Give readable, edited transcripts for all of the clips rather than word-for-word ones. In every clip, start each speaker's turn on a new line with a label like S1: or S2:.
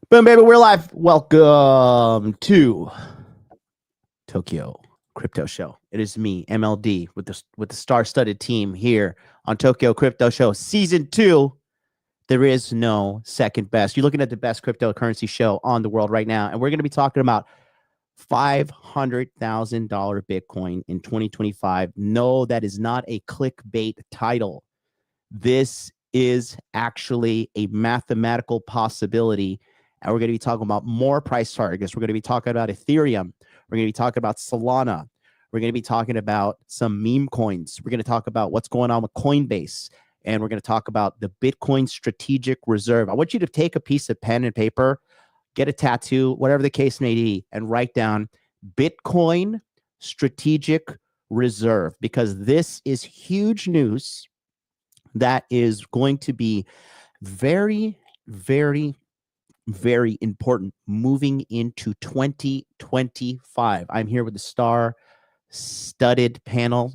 S1: Boom, baby, we're live. Welcome to Tokyo Crypto Show. It is me, MLD, with the star-studded team here on Tokyo Crypto Show Season 2. There is no second best. You're looking at the best cryptocurrency show on the world right now, and we're going to be talking about $500,000 Bitcoin in 2025. No, that is not a clickbait title. This is actually a mathematical possibility. And we're going to be talking about more price targets. We're going to be talking about Ethereum. We're going to be talking about Solana. We're going to be talking about some meme coins. We're going to talk about what's going on with Coinbase. And we're going to talk about the Bitcoin Strategic Reserve. I want you to take a piece of pen and paper, get a tattoo, whatever the case may be, and write down Bitcoin Strategic Reserve, because this is huge news that is going to be very, very, very important moving into 2025. I'm here with the star-studded panel,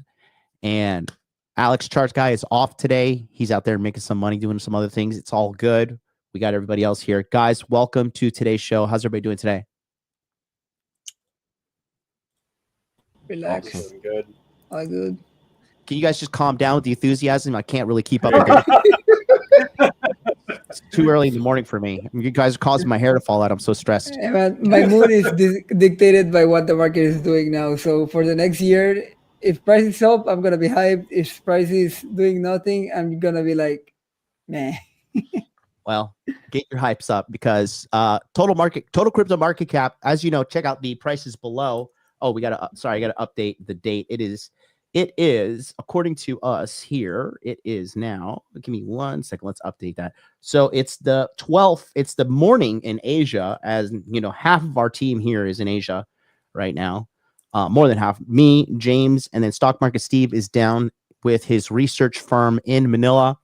S1: and Alex Charts Guy is off today. He's out there making some money, doing some other things. It's all good. We got everybody else here. Guys, welcome to today's show. How's everybody doing today?
S2: Relax.
S3: Awesome. Good.
S2: All good.
S1: Can you guys just calm down with the enthusiasm? I can't really keep up with it. It's too early in the morning for me. You guys are causing my hair to fall out. I'm so stressed.
S2: Yeah, man, my mood is dictated by what the market is doing now. So for the next year, if price is up, I'm gonna be hyped. If price is doing nothing, I'm gonna be like, meh.
S1: Well, get your hypes up, because total crypto market cap, as you know, check out the prices below. Oh, I gotta update the date. It is, according to us here, it is now, give me 1 second, let's update that. So it's the 12th, it's the morning in Asia, as you know, half of our team here is in Asia right now. More than half. Me, James, and then Stock Market Steve is down with his research firm in Manila,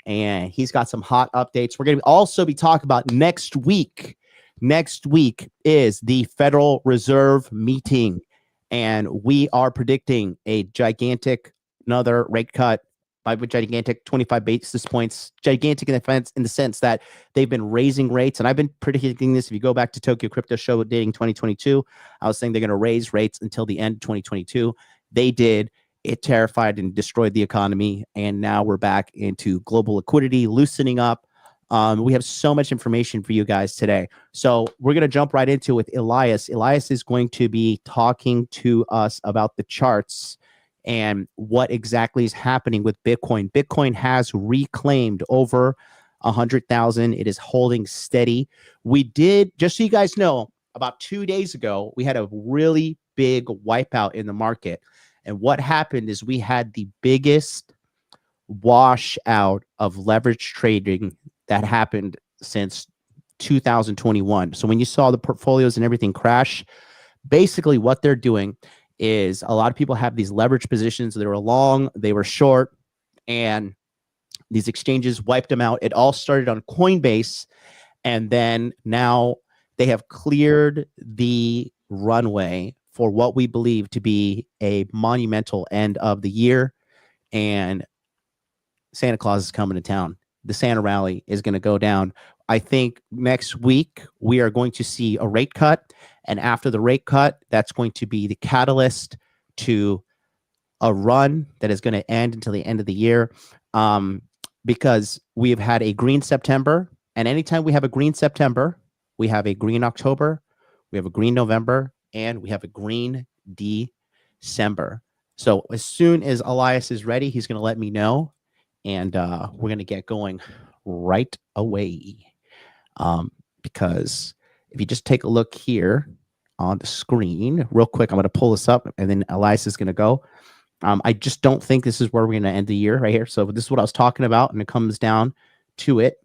S1: and he's got some hot updates. We're going to also be talking about next week. Next week is the Federal Reserve meeting, and we are predicting a gigantic, another rate cut, by gigantic 25 basis points, gigantic in the sense that they've been raising rates. And I've been predicting this. If you go back to Tokyo Crypto Show dating 2022, I was saying they're going to raise rates until the end of 2022. They did. It terrified and destroyed the economy. And now we're back into global liquidity, loosening up. We have so much information for you guys today. So we're going to jump right into it with Elias. Elias is going to be talking to us about the charts and what exactly is happening with Bitcoin. Bitcoin has reclaimed over 100,000. It is holding steady. We did, just so you guys know, about 2 days ago, we had a really big wipeout in the market. And what happened is we had the biggest washout of leverage trading that happened since 2021. So when you saw the portfolios and everything crash, basically what they're doing is a lot of people have these leverage positions. They were long, they were short, and these exchanges wiped them out. It all started on Coinbase, and then now they have cleared the runway for what we believe to be a monumental end of the year, and Santa Claus is coming to town. The Santa rally is going to go down. I think next week we are going to see a rate cut, and after the rate cut, that's going to be the catalyst to a run that is going to end until the end of the year, because we have had a green September, and anytime we have a green September, we have a green October, we have a green November, and we have a green December. So as soon as Elias is ready, he's going to let me know, and we're going to get going right away. Because if you just take a look here on the screen real quick, I'm going to pull this up, and then Elias is going to go. I just don't think this is where we're going to end the year right here. So this is what I was talking about, and it comes down to it.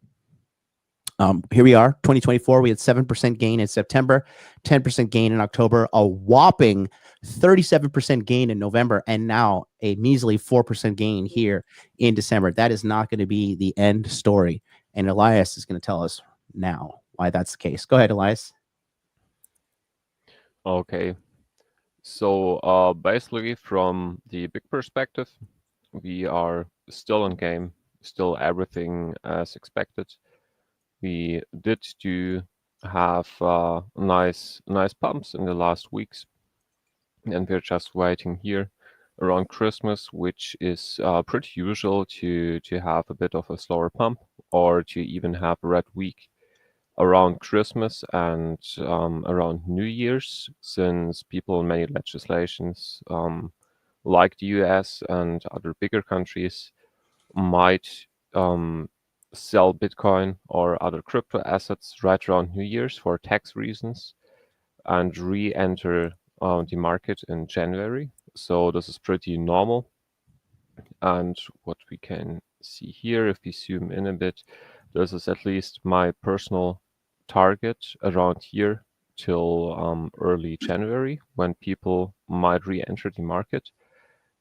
S1: Here we are, 2024. We had 7% gain in September, 10% gain in October, a whopping 37% gain in November, and now a measly 4% gain here in December. That is not going to be the end story. And Elias is going to tell us now why that's the case. Go ahead, Elias.
S3: Okay. So basically, from the big perspective, we are still in game, still everything as expected. We did do have nice pumps in the last weeks, and we're just waiting here around Christmas, which is pretty usual to have a bit of a slower pump, or to even have a red week around Christmas and around New Year's, since people in many legislations like the US and other bigger countries might sell Bitcoin or other crypto assets right around New Year's for tax reasons and re-enter the market in January. So this is pretty normal. And what we can see here, if we zoom in a bit, this is at least my personal target around here till early January, when people might re-enter the market.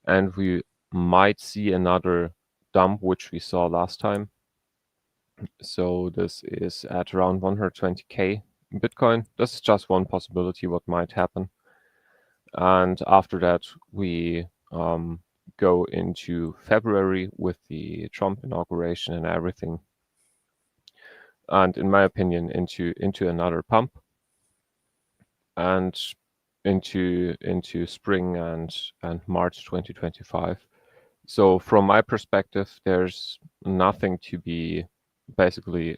S3: And we might see another dump, which we saw last time. So this is at around 120k Bitcoin. This is just one possibility what might happen. And after that, we go into February with the Trump inauguration and everything. And in my opinion, into another pump, and into spring and March 2025. So from my perspective, there's nothing to be basically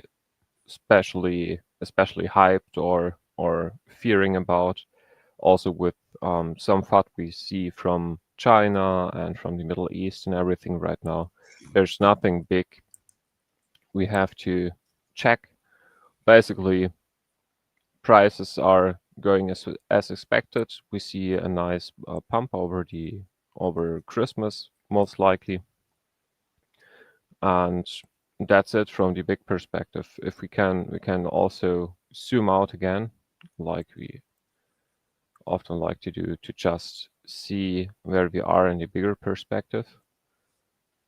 S3: especially hyped or fearing about. Also with some FUD we see from China and from the Middle East and everything right now, there's nothing big we have to check. Basically, prices are going as expected. We see a nice pump over Christmas, most likely. And that's it from the big perspective. If we can also zoom out again, like we often like to do, to just see where we are in the bigger perspective.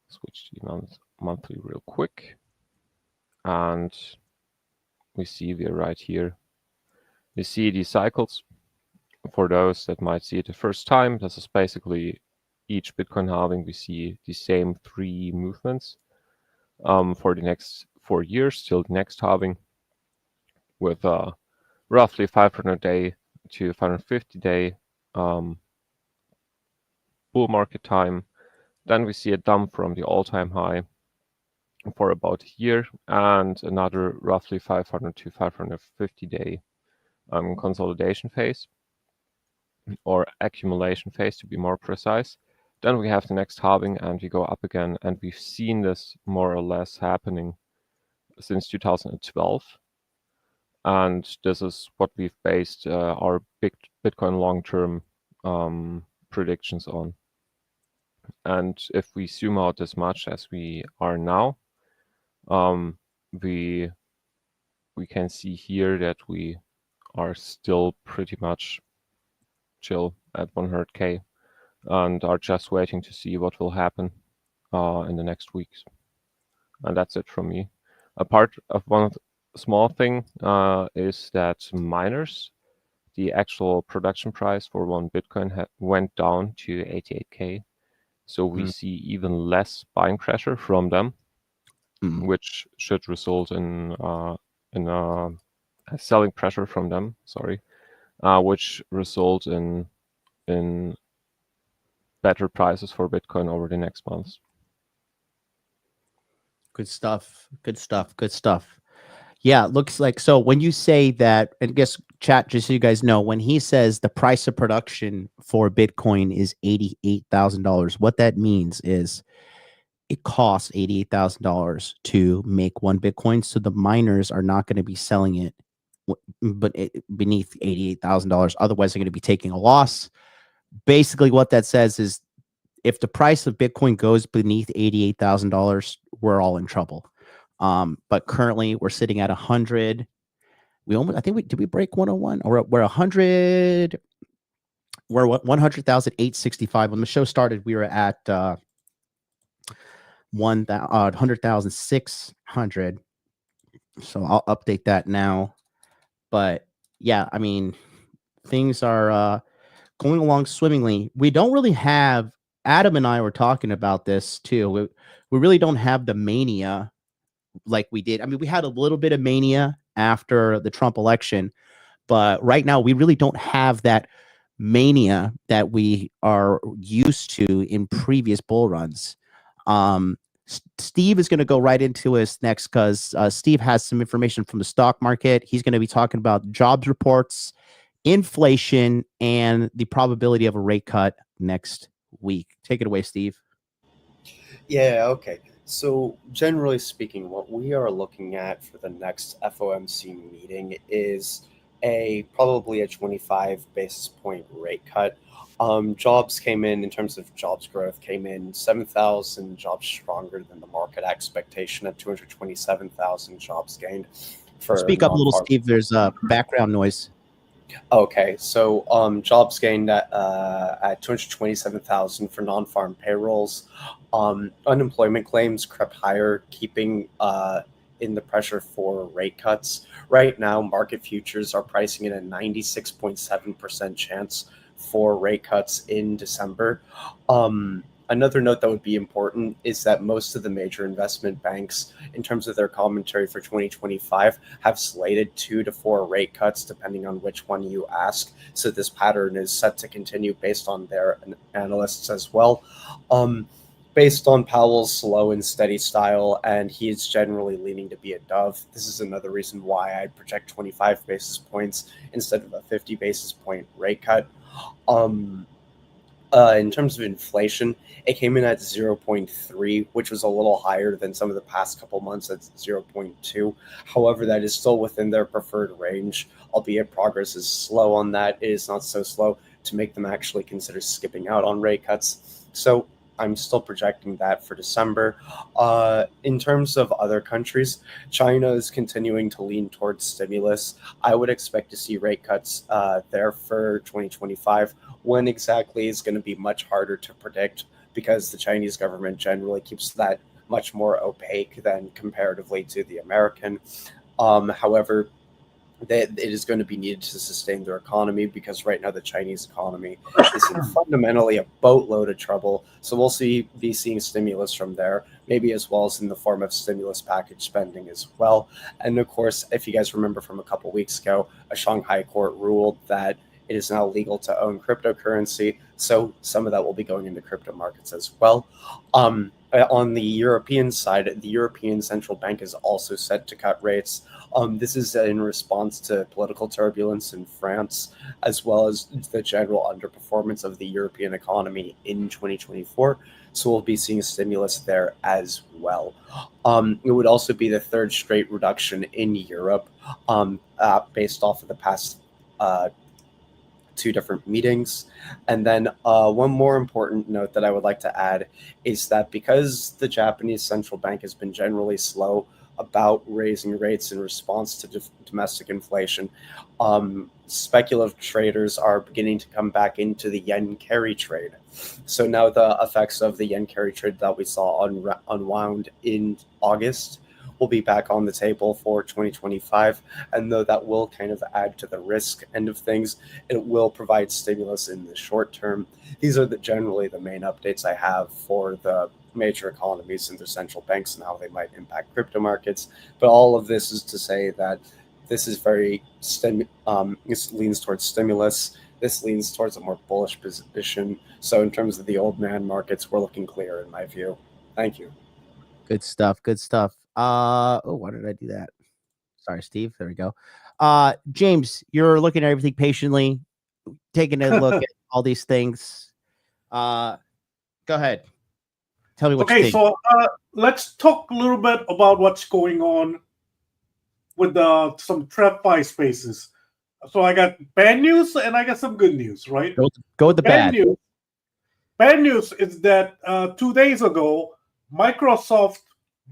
S3: Switch to monthly real quick, and we see we're right here. We see the cycles. For those that might see it the first time, this is basically each Bitcoin halving. We see the same 3 movements for the next 4 years till the next halving, with roughly 500-day to 550-day bull market time. Then we see a dump from the all-time high for about a year, and another roughly 500 to 550-day consolidation phase, or accumulation phase to be more precise. Then we have the next halving and we go up again, and we've seen this more or less happening since 2012. And this is what we've based our big Bitcoin long-term predictions on. And if we zoom out as much as we are now, we can see here that we are still pretty much chill at 100k and are just waiting to see what will happen in the next weeks. And that's it from me. A part of one small thing is that miners, the actual production price for one Bitcoin went down to 88k. So we see even less buying pressure from them, which should result in selling pressure from them. Sorry, which result in better prices for Bitcoin over the next months.
S1: Good stuff. Good stuff. Good stuff. Yeah, it looks like, so when you say that, and I guess chat, just so you guys know, when he says the price of production for Bitcoin is $88,000, what that means is it costs $88,000 to make one Bitcoin. So the miners are not going to be selling it beneath $88,000. Otherwise, they're going to be taking a loss. Basically, what that says is if the price of Bitcoin goes beneath $88,000, we're all in trouble. But currently we're sitting at 100. I think did we break 101? Or we're 100. We're 100,865. When the show started, we were at 100,600. So I'll update that now. But yeah, I mean, things are going along swimmingly. We don't really have, Adam and I were talking about this too. We really don't have the mania like we did. I mean, we had a little bit of mania after the Trump election. But right now, we really don't have that mania that we are used to in previous bull runs. Steve is going to go right into us next because Steve has some information from the stock market. He's going to be talking about jobs reports, inflation, and the probability of a rate cut next week. Take it away, Steve.
S4: Yeah, okay. So generally speaking, what we are looking at for the next FOMC meeting is probably a 25 basis point rate cut. Jobs came in terms of jobs growth, came in 7,000 jobs stronger than the market expectation at 227,000 jobs gained.
S1: Speak up a little, Steve. There's background noise.
S4: Okay, so jobs gained at 227,000 for non-farm payrolls. Unemployment claims crept higher, keeping in the pressure for rate cuts. Right now, market futures are pricing in a 96.7% chance for rate cuts in December. Another note that would be important is that most of the major investment banks, in terms of their commentary for 2025, have slated 2 to 4 rate cuts, depending on which one you ask. So this pattern is set to continue based on their analysts as well. Based on Powell's slow and steady style, and he is generally leaning to be a dove. This is another reason why I project 25 basis points instead of a 50 basis point rate cut. In terms of inflation, it came in at 0.3, which was a little higher than some of the past couple months at 0.2. However, that is still within their preferred range, albeit progress is slow on that. It is not so slow to make them actually consider skipping out on rate cuts. So I'm still projecting that for December. In terms of other countries, China is continuing to lean towards stimulus. I would expect to see rate cuts there for 2025. When exactly is going to be much harder to predict because the Chinese government generally keeps that much more opaque than comparatively to the American. However, it is going to be needed to sustain their economy because right now the Chinese economy is in fundamentally a boatload of trouble. So we'll be seeing stimulus from there, maybe as well as in the form of stimulus package spending as well. And of course, if you guys remember from a couple weeks ago, a Shanghai court ruled that it is now legal to own cryptocurrency. So some of that will be going into crypto markets as well. On the European side, the European Central Bank is also set to cut rates. This is in response to political turbulence in France, as well as the general underperformance of the European economy in 2024. So we'll be seeing stimulus there as well. It would also be the third straight reduction in Europe based off of the past 2 different meetings. And then one more important note that I would like to add is that because the Japanese central bank has been generally slow about raising rates in response to domestic inflation, speculative traders are beginning to come back into the yen carry trade. So now the effects of the yen carry trade that we saw unwound in August will be back on the table for 2025. And though that will kind of add to the risk end of things, it will provide stimulus in the short term. These are generally the main updates I have for the major economies and their central banks and how they might impact crypto markets. But all of this is to say that this is very this leans towards stimulus. This leans towards a more bullish position. So in terms of the old man markets, we're looking clear in my view. Thank you.
S1: Good stuff. Good stuff. Why did I do that? Sorry, Steve. There we go. James, you're looking at everything patiently, taking a look at all these things. Go ahead. Tell me what you think.
S5: So let's talk a little bit about what's going on with some TradFi spaces. So I got bad news and I got some good news, right?
S1: Go with the bad
S5: news. Bad news is that 2 days ago, Microsoft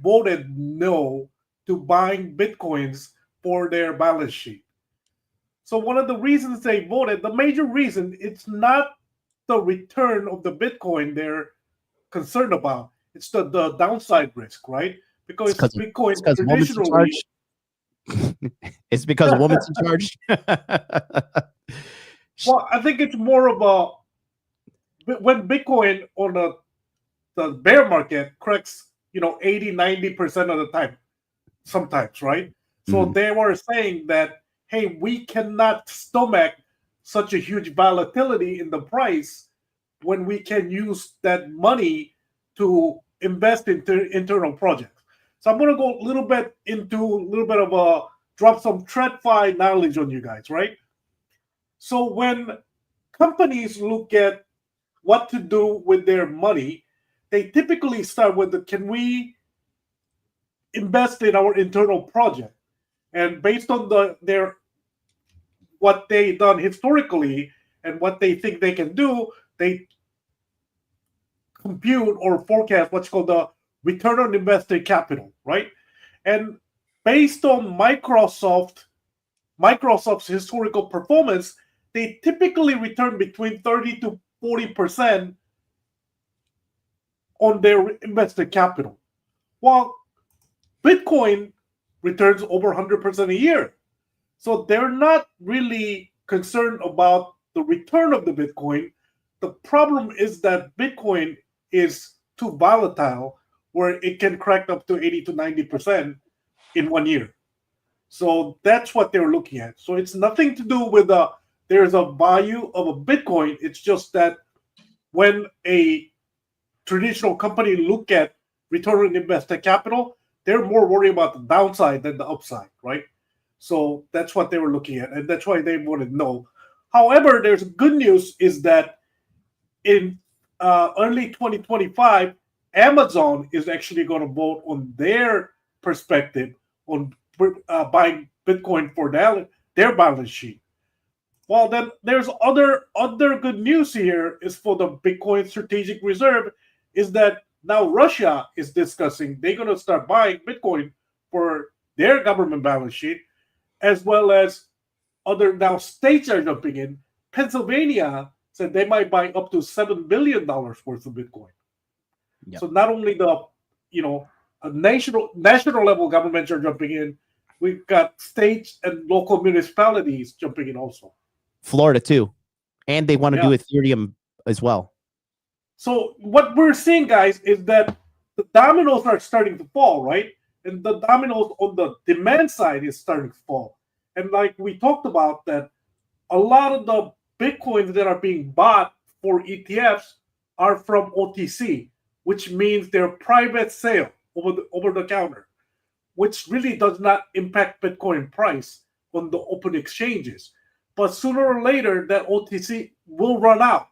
S5: voted no to buying Bitcoins for their balance sheet. So one of the reasons they voted, the major reason, it's not the return of the Bitcoin they're concerned about. It's the downside risk, right? Because Bitcoin traditionally...
S1: It's because a woman's in charge.
S5: Well, I think it's more about when Bitcoin on the bear market cracks, 80-90% of the time, sometimes, right? So
S1: Mhm.
S5: they were saying that, hey, we cannot stomach such a huge volatility in the price when we can use that money to invest into internal projects. So I'm going to go a little bit of a drop some TradFi knowledge on you guys, right? So when companies look at what to do with their money, they typically start with can we invest in our internal project? And based on their what they done historically and what they think they can do, they compute or forecast what's called the return on invested capital, right? And based on Microsoft's historical performance, they typically return between 30 to 40% on their invested capital. While Bitcoin returns over 100% a year. So they're not really concerned about the return of the Bitcoin. The problem is that Bitcoin is too volatile where it can crack up to 80 to 90% in 1 year. So that's what they're looking at. So it's nothing to do with there's a value of a Bitcoin. It's just that when a traditional company look at return on invested capital, they're more worried about the downside than the upside, right? So that's what they were looking at, and that's why they wanted to know. However, there's good news is that in early 2025, Amazon is actually going to vote on their perspective on buying Bitcoin for their balance sheet. Well, then there's other good news here is for the Bitcoin strategic reserve is that now Russia is discussing they're going to start buying Bitcoin for their government balance sheet, as well as other now states are jumping in. Pennsylvania said they might buy up to $7 billion worth of Bitcoin.
S1: Yep.
S5: So not only the national level governments are jumping in, we've got states and local municipalities jumping in also.
S1: Florida too, and they want to do Ethereum as well.
S5: So what we're seeing, guys, is that the dominoes are starting to fall, right? And the dominoes on the demand side is starting to fall. And like we talked about, that a lot of the Bitcoins that are being bought for ETFs are from OTC, which means they're private sale over the counter, which really does not impact Bitcoin price on the open exchanges. But sooner or later, that OTC will run out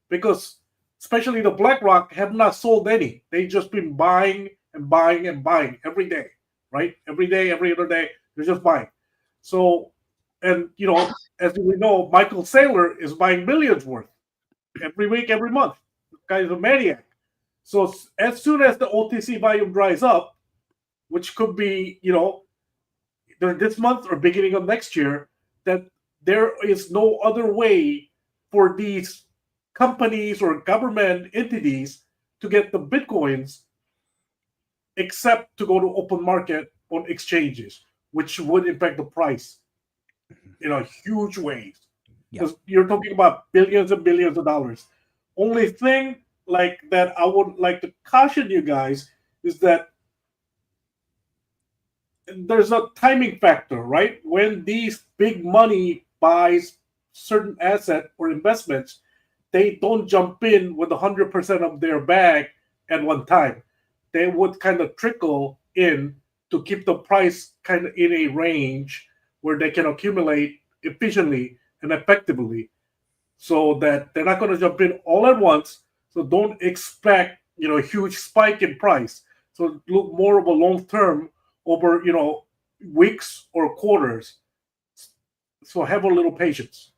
S5: because especially the BlackRock have not sold any. They've just been buying and buying and buying every day, right? Every day, every other day, they're just buying. So, and as we know, Michael Saylor is buying millions worth every week, every month. The guy's a maniac. So as soon as the OTC volume dries up, which could be, either this month or beginning of next year, that there is no other way for these companies or government entities to get the Bitcoins except to go to open market on exchanges, which would impact the price in a huge way. Because you're talking about billions and billions of dollars. Only thing like that I would like to caution you guys is that there's a timing factor, right? When these big money buys certain asset or investments, they don't jump in with 100% of their bag at one time. They would kind of trickle in to keep the price kind of in a range where they can accumulate efficiently and effectively, so that they're not going to jump in all at once. So don't expect a huge spike in price. So look more of a long term over weeks or quarters. So have a little patience.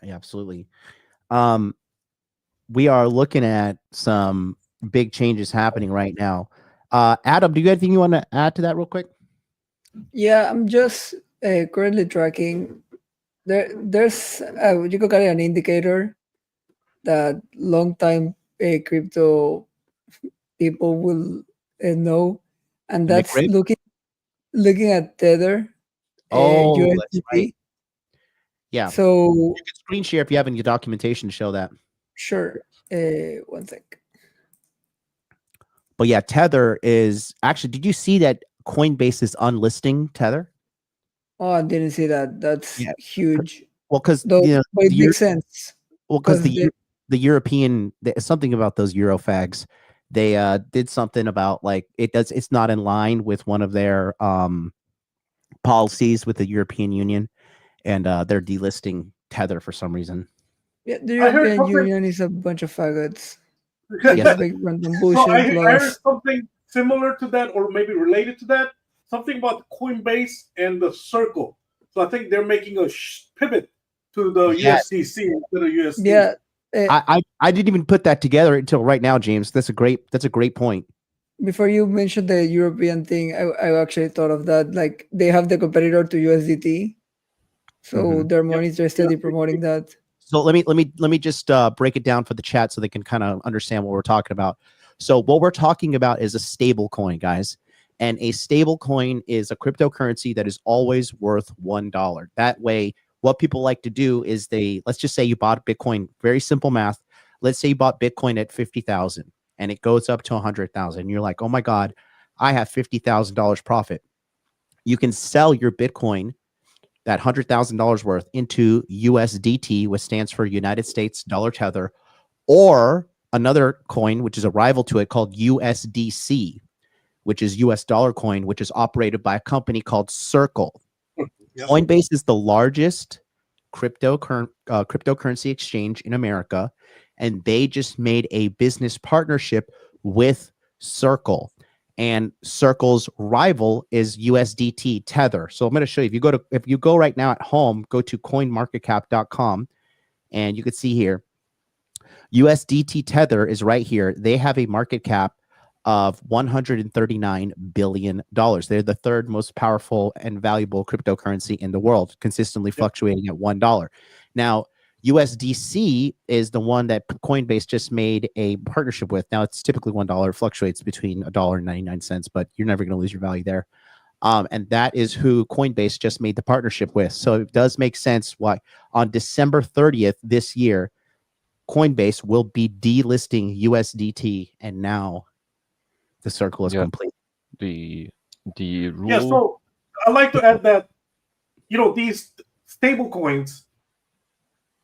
S1: Yeah, absolutely. We are looking at some big changes happening right now. Adam, do you have anything you want to add to that real quick?
S2: Yeah, I'm just currently tracking. There's you could call it an indicator that long time crypto people will know, and that's looking at Tether.
S1: USDT. That's right. Yeah.
S2: So
S1: you can screen share if you have any documentation to show that.
S2: Sure. 1 sec.
S1: But yeah, Tether is actually. Did you see that Coinbase is unlisting Tether.
S2: Oh, I didn't see that. That's
S1: Yeah.
S2: huge.
S1: Well, because
S2: Though,
S1: you know,
S2: but it
S1: the
S2: makes sense.
S1: because
S2: 'cause
S1: the European something about those Eurofags, they did something about like it's not in line with one of their policies with the European Union, and they're delisting Tether for some reason.
S2: Yeah, the
S5: I heard
S2: European
S5: something-
S2: Union is a bunch of faggots.
S1: Yes.
S2: Just big random
S5: So
S2: bullshit.
S5: I heard
S2: Plus,
S5: something similar to that, or maybe related to that. Something about Coinbase and the Circle. So I think they're making a pivot to the
S1: Yes.
S5: USDC instead of USD.
S2: yeah,
S1: I didn't even put that together until right now, James. That's a great point.
S2: before you mentioned the European thing, I actually thought of that. Like they have the competitor to USDT, so
S1: Mhm.
S2: their money is steady promoting that.
S1: So let me just break it down for the chat so they can kind of understand what we're talking about. So what we're talking about is a stable coin, guys. And a stable coin is a cryptocurrency that is always worth $1. That way, what people like to do is let's just say you bought Bitcoin, very simple math. Let's say you bought Bitcoin at 50,000 and it goes up to 100,000. You're like, oh my God, I have $50,000 profit. You can sell your Bitcoin, that $100,000 worth, into USDT, which stands for United States Dollar Tether, or another coin, which is a rival to it, called USDC, which is US dollar coin, which is operated by a company called Circle.
S5: Yep.
S1: Coinbase is the largest cryptocurrency exchange in America, and they just made a business partnership with Circle. And Circle's rival is USDT Tether. So I'm going to show you. If you go right now at home, go to coinmarketcap.com, and you can see here, USDT Tether is right here. They have a market cap of $139 billion. They're the third most powerful and valuable cryptocurrency in the world, consistently fluctuating at $1. Now, USDC is the one that Coinbase just made a partnership with. Now, it's typically $1, fluctuates between $1.99, but you're never going to lose your value there. And that is who Coinbase just made the partnership with. So it does make sense why on December 30th this year, Coinbase will be delisting USDT, and now the circle is complete.
S3: The rule.
S5: Yeah, so I'd like to add that, these stable coins,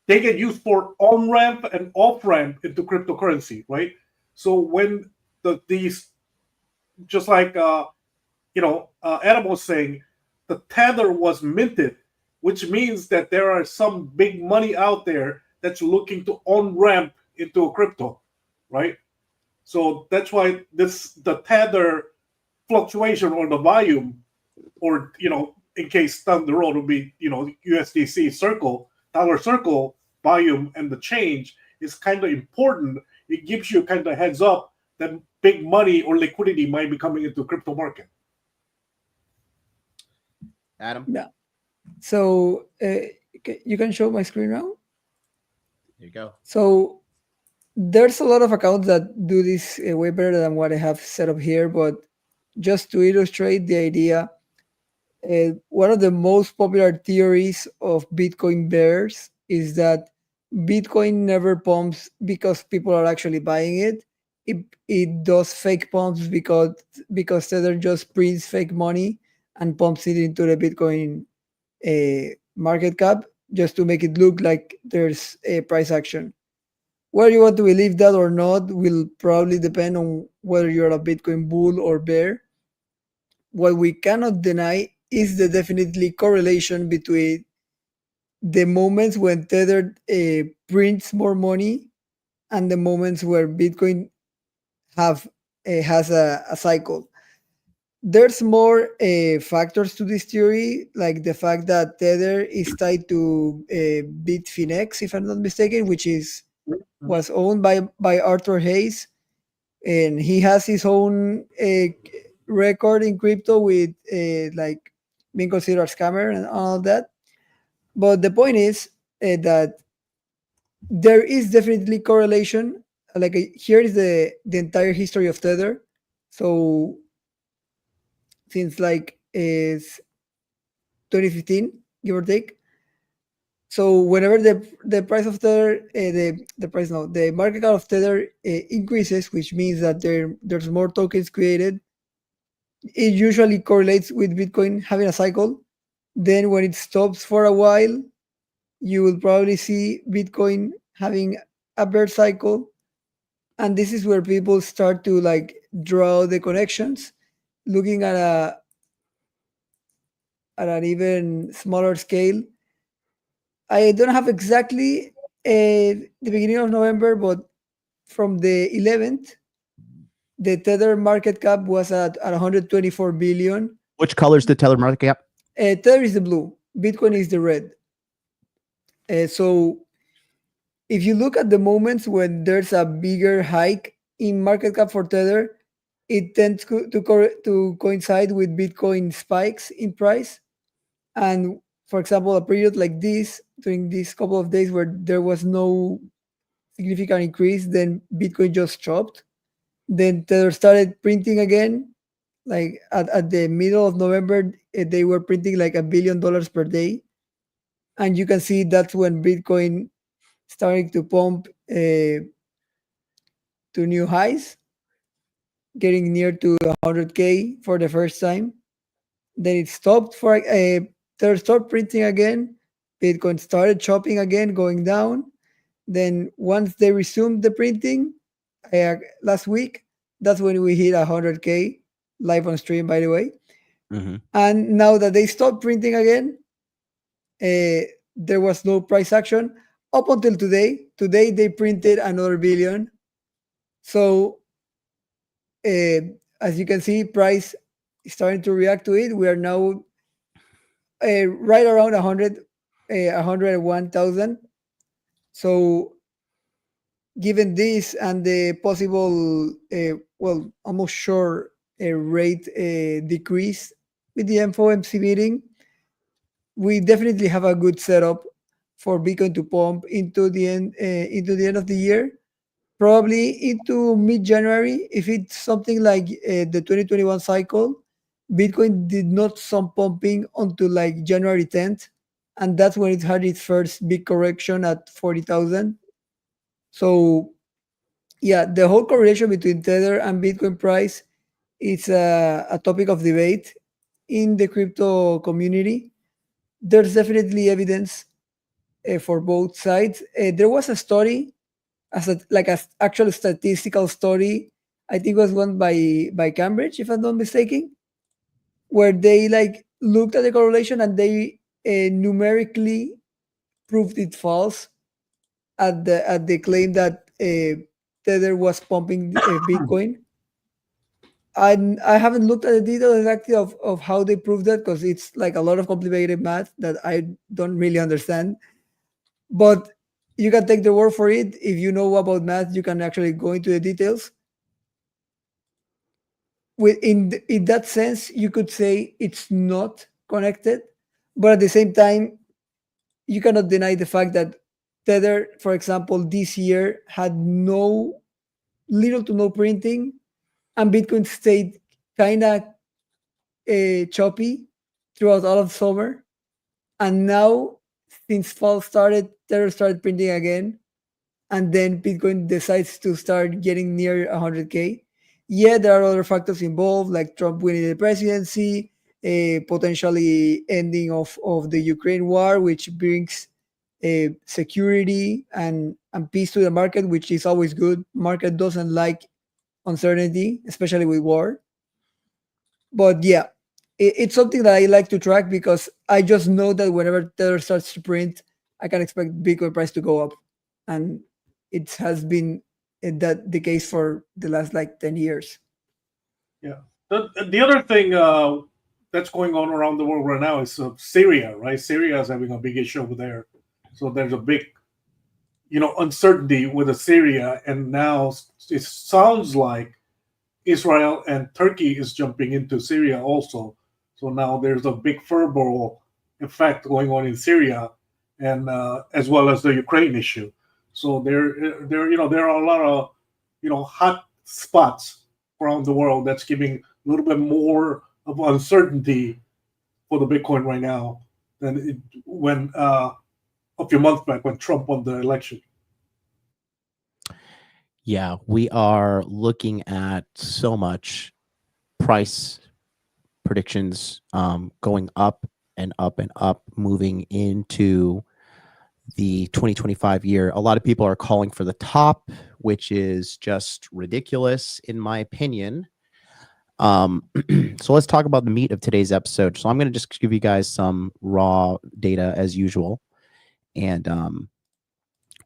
S5: they get used for on-ramp and off-ramp into cryptocurrency, right? So when these, just like, Adam was saying, the Tether was minted, which means that there are some big money out there that's looking to on-ramp into a crypto, right? So that's why the Tether fluctuation or the volume, or, in case down the road will be, USDC dollar circle volume, and the change is kind of important. It gives you kind of heads up that big money or liquidity might be coming into crypto market.
S1: Adam?
S2: Yeah. So you can show my screen now?
S1: There you go.
S2: So there's a lot of accounts that do this way better than what I have set up here, but just to illustrate the idea, one of the most popular theories of Bitcoin bears is that Bitcoin never pumps because people are actually buying it. It does fake pumps because Tether just prints fake money and pumps it into the Bitcoin market cap just to make it look like there's a price action. Whether you want to believe that or not will probably depend on whether you're a Bitcoin bull or bear. What we cannot deny is the definitely correlation between the moments when Tether prints more money and the moments where Bitcoin has a cycle. There's more factors to this theory, like the fact that Tether is tied to Bitfinex, if I'm not mistaken, which was owned by Arthur Hayes, and he has his own record in crypto with like being considered a scammer and all of that. But the point is that there is definitely correlation. Like here is the entire history of Tether. So since like is 2015, give or take. So whenever the price of Tether, the market cap of Tether increases, which means that there's more tokens created, it usually correlates with Bitcoin having a cycle. Then when it stops for a while, you will probably see Bitcoin having a bear cycle. And this is where people start to like draw the connections, looking at an even smaller scale. I don't have exactly the beginning of November, but from the 11th, the Tether market cap was at 124 billion.
S1: Which color's the Tether market cap?
S2: Tether is the blue, Bitcoin is the red. So if you look at the moments when there's a bigger hike in market cap for Tether, it tends to coincide with Bitcoin spikes in price. And for example, a period like this, during these couple of days where there was no significant increase, then Bitcoin just chopped. Then Tether started printing again. Like at the middle of November, they were printing like $1 billion per day. And you can see that's when Bitcoin starting to pump to new highs, getting near to 100K for the first time. Then it stopped for Tether stopped printing again. Bitcoin started chopping again, going down. Then once they resumed the printing last week, that's when we hit 100K live on stream, by the way.
S1: Mm-hmm.
S2: And now that they stopped printing again, there was no price action up until today. Today they printed another billion. So as you can see, price is starting to react to it. We are now right around 101,000. So given this and the possible, almost sure rate decrease with the FOMC meeting, we definitely have a good setup for Bitcoin to pump into the end of the year, probably into mid-January. If it's something like the 2021 cycle, Bitcoin did not stop pumping until like January 10th, and that's when it had its first big correction at 40,000. So yeah, the whole correlation between Tether and Bitcoin price is a topic of debate in the crypto community. There's definitely evidence for both sides. There was a study, like an actual statistical study, I think it was one by Cambridge, if I'm not mistaken, where they like looked at the correlation and they numerically proved it false at the claim that Tether was pumping Bitcoin. I haven't looked at the details exactly of how they proved that, because it's like a lot of complicated math that I don't really understand. But you can take the word for it. If you know about math, you can actually go into the details. In that sense, you could say it's not connected, but at the same time, you cannot deny the fact that Tether, for example, this year had little to no printing, and Bitcoin stayed kind of choppy throughout all of summer. And now, since fall started, Tether started printing again, and then Bitcoin decides to start getting near 100K. Yeah, there are other factors involved, like Trump winning the presidency, potentially ending of the Ukraine war, which brings security and peace to the market, which is always good. Market doesn't like uncertainty, especially with war. But yeah, it's something that I like to track, because I just know that whenever Tether starts to print, I can expect Bitcoin price to go up. And it has been the case for the last like 10 years.
S5: Yeah. The other thing that's going on around the world right now is Syria, right? Syria is having a big issue over there. So there's a big, uncertainty with Syria. And now it sounds like Israel and Turkey is jumping into Syria also. So now there's a big fervor effect going on in Syria, and as well as the Ukraine issue. So there are a lot of hot spots around the world that's giving a little bit more of uncertainty for the Bitcoin right now than when a few months back when Trump won the election.
S1: Yeah, we are looking at so much price predictions going up and up and up, moving into the 2025 year. A lot of people are calling for the top, which is just ridiculous in my opinion. So let's talk about the meat of today's episode. So I'm going to just give you guys some raw data as usual, and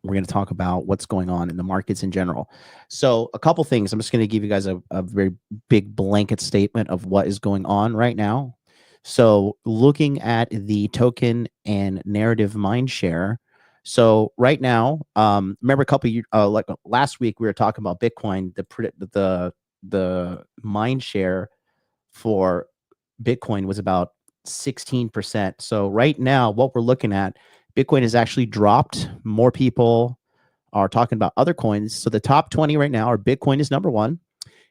S1: we're going to talk about what's going on in the markets in general. So a couple things. I'm just going to give you guys a very big blanket statement of what is going on right now. So looking at the token and narrative mindshare. So right now, remember a couple like last week we were talking about Bitcoin. The mindshare for Bitcoin was about 16%. So right now, what we're looking at, Bitcoin has actually dropped. More people are talking about other coins. So the top 20 right now are Bitcoin is number 1.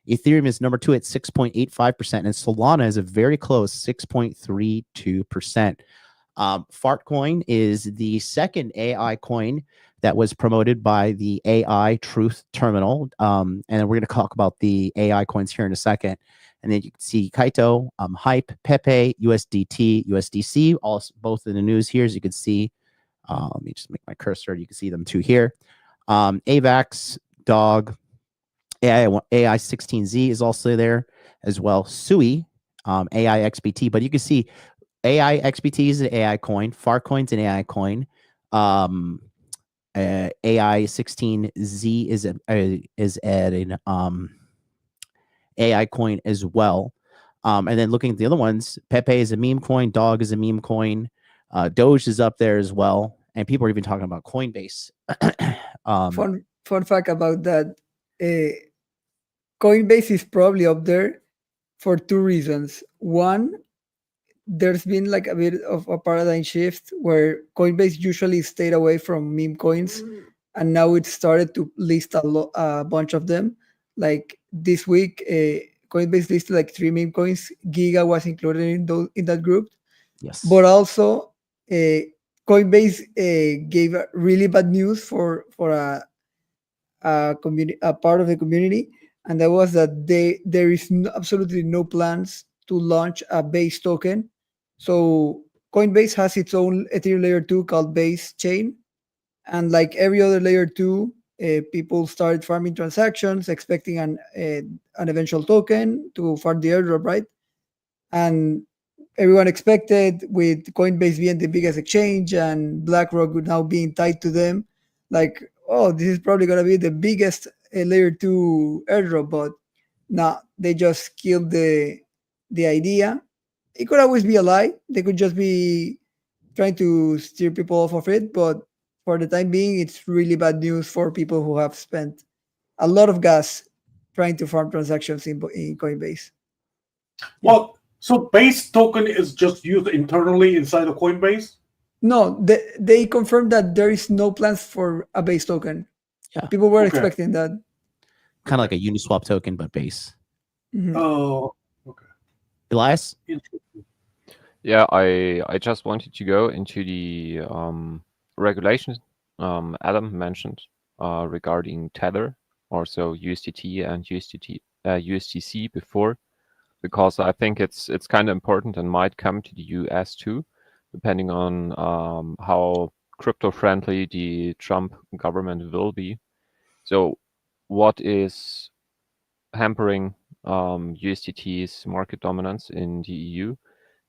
S1: Ethereum is number 2 at 6.85%. And Solana is a very close 6.32%. Fartcoin is the second AI coin that was promoted by the AI Truth Terminal. And then we're going to talk about the AI coins here in a second. And then you can see Kaito, Hype, Pepe, USDT, USDC, both in the news here, as you can see. Let me just make my cursor. You can see them too here. AVAX, Dog, AI16Z is also there as well. Sui, AIXBT. But you can see AIXBT is an AI coin. Farcoin's an AI coin. AI16Z is an AI coin as well. And then looking at the other ones, Pepe is a meme coin. Dog is a meme coin. Doge is up there as well. And people are even talking about Coinbase.
S2: Fun fact about that. Coinbase is probably up there for 2 reasons. One, there's been like a bit of a paradigm shift where Coinbase usually stayed away from meme coins, and now it started to list a bunch of them. Like this week, Coinbase listed like 3 meme coins. Giga was included in that group.
S1: Yes.
S2: But also, Coinbase gave really bad news for a part of the community, and that was that there is absolutely no plans to launch a Base token. So Coinbase has its own Ethereum layer 2 called Base Chain, and like every other layer 2, people started farming transactions, expecting an eventual token to fund the airdrop, right? And everyone expected, with Coinbase being the biggest exchange and BlackRock now being tied to them, like, oh, this is probably going to be the biggest layer 2 airdrop. But no, they just killed the idea. It could always be a lie. They could just be trying to steer people off of it. But for the time being, it's really bad news for people who have spent a lot of gas trying to farm transactions in Coinbase.
S5: Well, so Base token is just used internally inside of Coinbase?
S2: No, they confirmed that there is no plans for a Base token.
S1: Yeah.
S2: People were
S5: Okay.
S2: expecting that.
S1: Kind of like a Uniswap token, but Base.
S2: Mhm.
S5: Oh, okay.
S1: Elias?
S5: Interesting.
S3: Yeah, I just wanted to go into the regulations Adam mentioned regarding Tether, also USDT and USDC before, because I think it's kind of important and might come to the US too, depending on how crypto friendly the Trump government will be. So what is hampering USDT's market dominance in the EU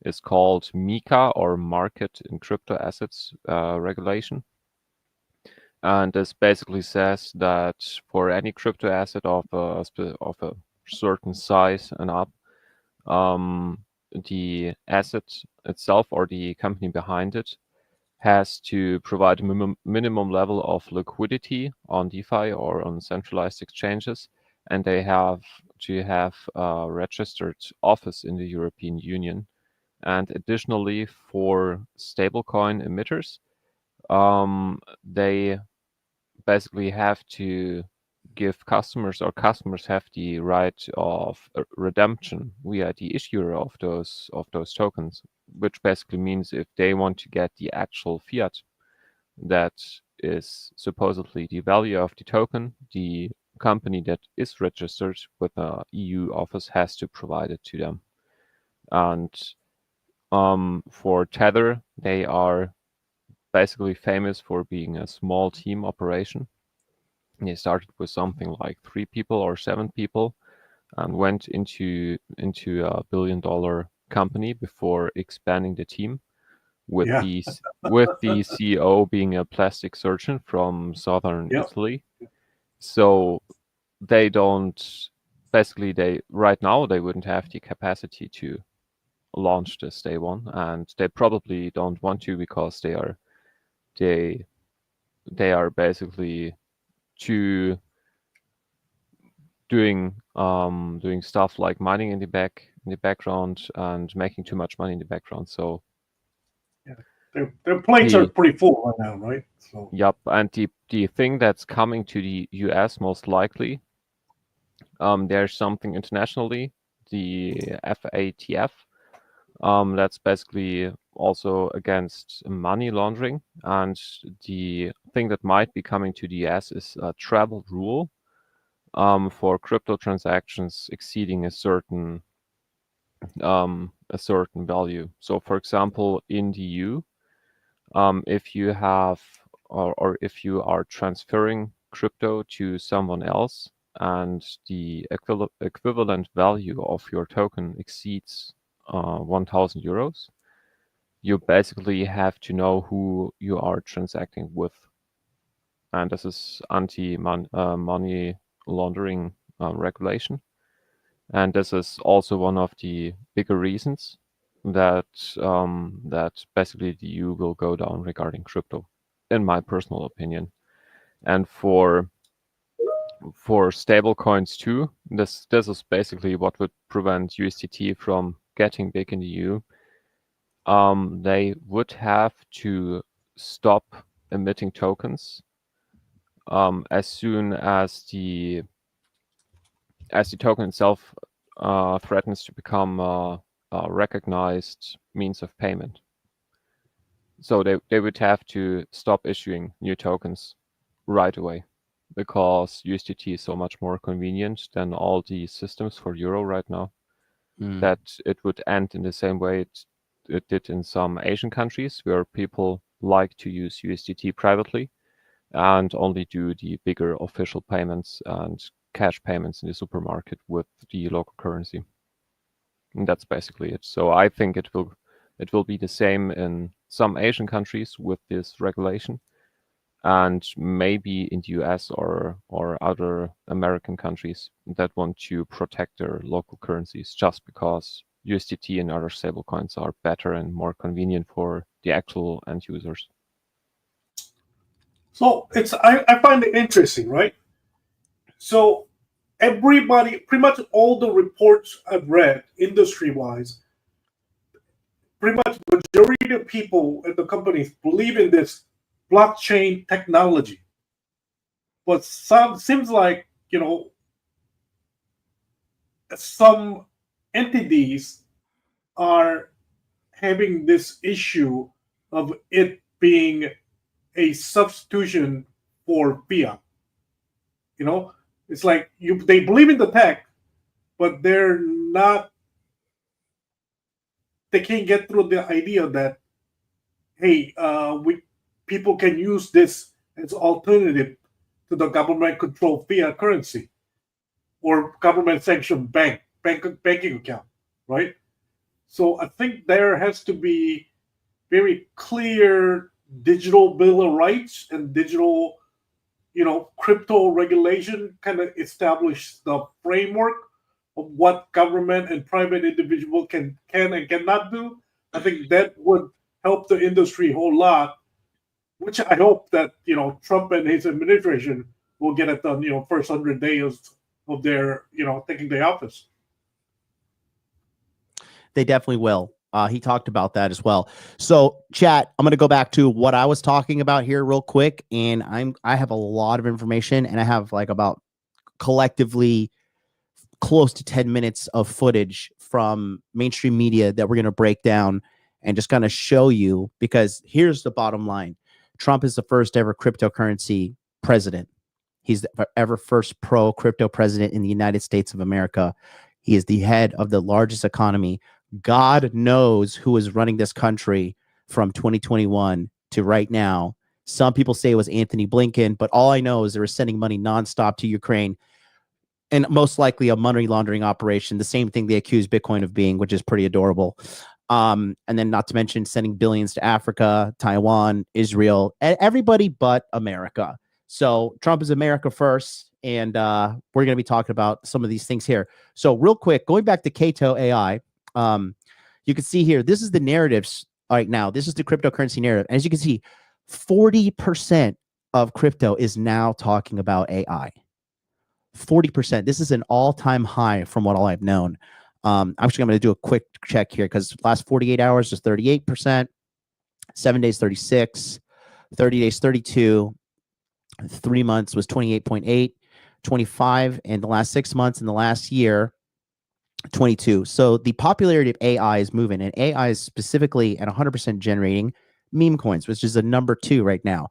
S3: is called MICA, or Market in Crypto Assets Regulation. And this basically says that for any crypto asset of a certain size and up, the asset itself or the company behind it has to provide a minimum level of liquidity on DeFi or on centralized exchanges, and they have to have a registered office in the European Union. And additionally, for stablecoin emitters, they basically have to give customers, or customers have the right of redemption via the issuer of those tokens, which basically means if they want to get the actual fiat that is supposedly the value of the token, the company that is registered with the EU office has to provide it to them. And for Tether, they are basically famous for being a small team operation. They started with something like 3 people or 7 people, and went into a $1 billion company before expanding the team, with
S5: Yeah.
S3: the CEO being a plastic surgeon from southern
S5: Yep.
S3: Italy. So they don't basically right now they wouldn't have the capacity to launch this day one, and they probably don't want to, because they are basically too doing stuff like mining in the background and making too much money in the background. So
S5: Their plates are pretty full right now, right? So
S3: yep, and the thing that's coming to the US most likely, there's something internationally, the FATF, that's basically also against money laundering, and the thing that might be coming to the US is a travel rule for crypto transactions exceeding a certain value. So, for example, in the EU, if you have or if you are transferring crypto to someone else and the equivalent value of your token exceeds 1,000 euros, you basically have to know who you are transacting with. And this is anti-money laundering regulation. And this is also one of the bigger reasons that basically the EU will go down regarding crypto, in my personal opinion. And for stable coins too, this is basically what would prevent USDT from getting big in the EU. They would have to stop emitting tokens as soon as the token itself threatens to become a recognized means of payment. So they would have to stop issuing new tokens right away, because USDT is so much more convenient than all the systems for Euro right now, that it would end in the same way it did in some Asian countries, where people like to use USDT privately and only do the bigger official payments and cash payments in the supermarket with the local currency. And that's basically it. So I think it will be the same in some Asian countries with this regulation, and maybe in the US or other American countries that want to protect their local currencies, just because USDT and other stablecoins are better and more convenient for the actual end users.
S5: So I find it interesting, right? So everybody, pretty much all the reports I've read, industry-wise, pretty much majority of people at the companies believe in this blockchain technology. But seems like, some entities are having this issue of it being a substitution for fiat. It's like they believe in the tech, but they can't get through the idea that, hey, people can use this as alternative to the government-controlled fiat currency or government-sanctioned banking account, right? So I think there has to be very clear digital bill of rights and digital, crypto regulation kind of establish the framework of what government and private individual can and cannot do. I think that would help the industry a whole lot, which I hope that, Trump and his administration will get it done, first 100 days of their, taking the office.
S1: They definitely will. He talked about that as well. So, chat, I'm going to go back to what I was talking about here real quick, and I have a lot of information, and I have like about collectively close to 10 minutes of footage from mainstream media that we're going to break down and just kind of show you, because here's the bottom line. Trump is the first ever cryptocurrency president. He's the ever first pro crypto president in the United States of America. He is the head of the largest economy God knows who is running this country from 2021 to right now. Some people say it was Anthony Blinken, but all I know is they were sending money nonstop to Ukraine, and most likely a money laundering operation, the same thing they accuse Bitcoin of being, which is pretty adorable. And then not to mention sending billions to Africa, Taiwan, Israel, everybody but America. So Trump is America first, and we're going to be talking about some of these things here. So real quick, going back to Cato AI, you can see here, this is the narratives right now. This is the cryptocurrency narrative. And as you can see, 40% of crypto is now talking about AI. 40%. This is an all-time high from what all I've known. Actually, I'm going to do a quick check here because last 48 hours is 38%, 7 days 36, 30 days 32, 3 months was 28.8, 25, and the last 6 months in the last year, 22. So the popularity of AI is moving, and AI is specifically at 100% generating meme coins, which is a number 2 right now.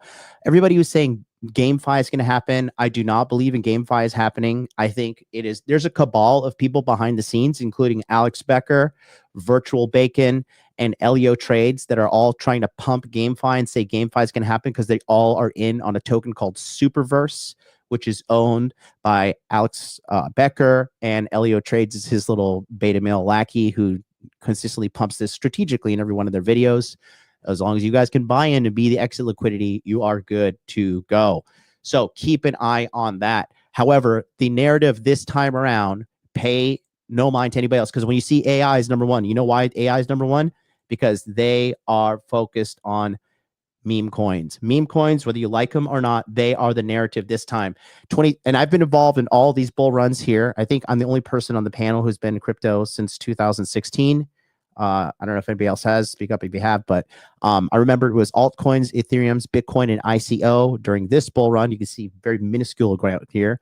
S1: Everybody who's saying GameFi is going to happen, I do not believe in GameFi is happening. I think it is. There's a cabal of people behind the scenes, including Alex Becker, Virtual Bacon, and Elio Trades that are all trying to pump GameFi and say GameFi is going to happen because they all are in on a token called Superverse, which is owned by Alex Becker, and Elio Trades is his little beta male lackey who consistently pumps this strategically in every one of their videos. As long as you guys can buy in and be the exit liquidity, you are good to go. So keep an eye on that. However, the narrative this time around, pay no mind to anybody else. Because when you see AI is number 1, you know why AI is number 1? Because they are focused on meme coins. Meme coins, whether you like them or not, they are the narrative this time. And I've been involved in all these bull runs here. I think I'm the only person on the panel who's been in crypto since 2016. I don't know if anybody else has. Speak up if you have, but I remember it was altcoins, Ethereum's, Bitcoin, and ICO during this bull run. You can see very minuscule growth here.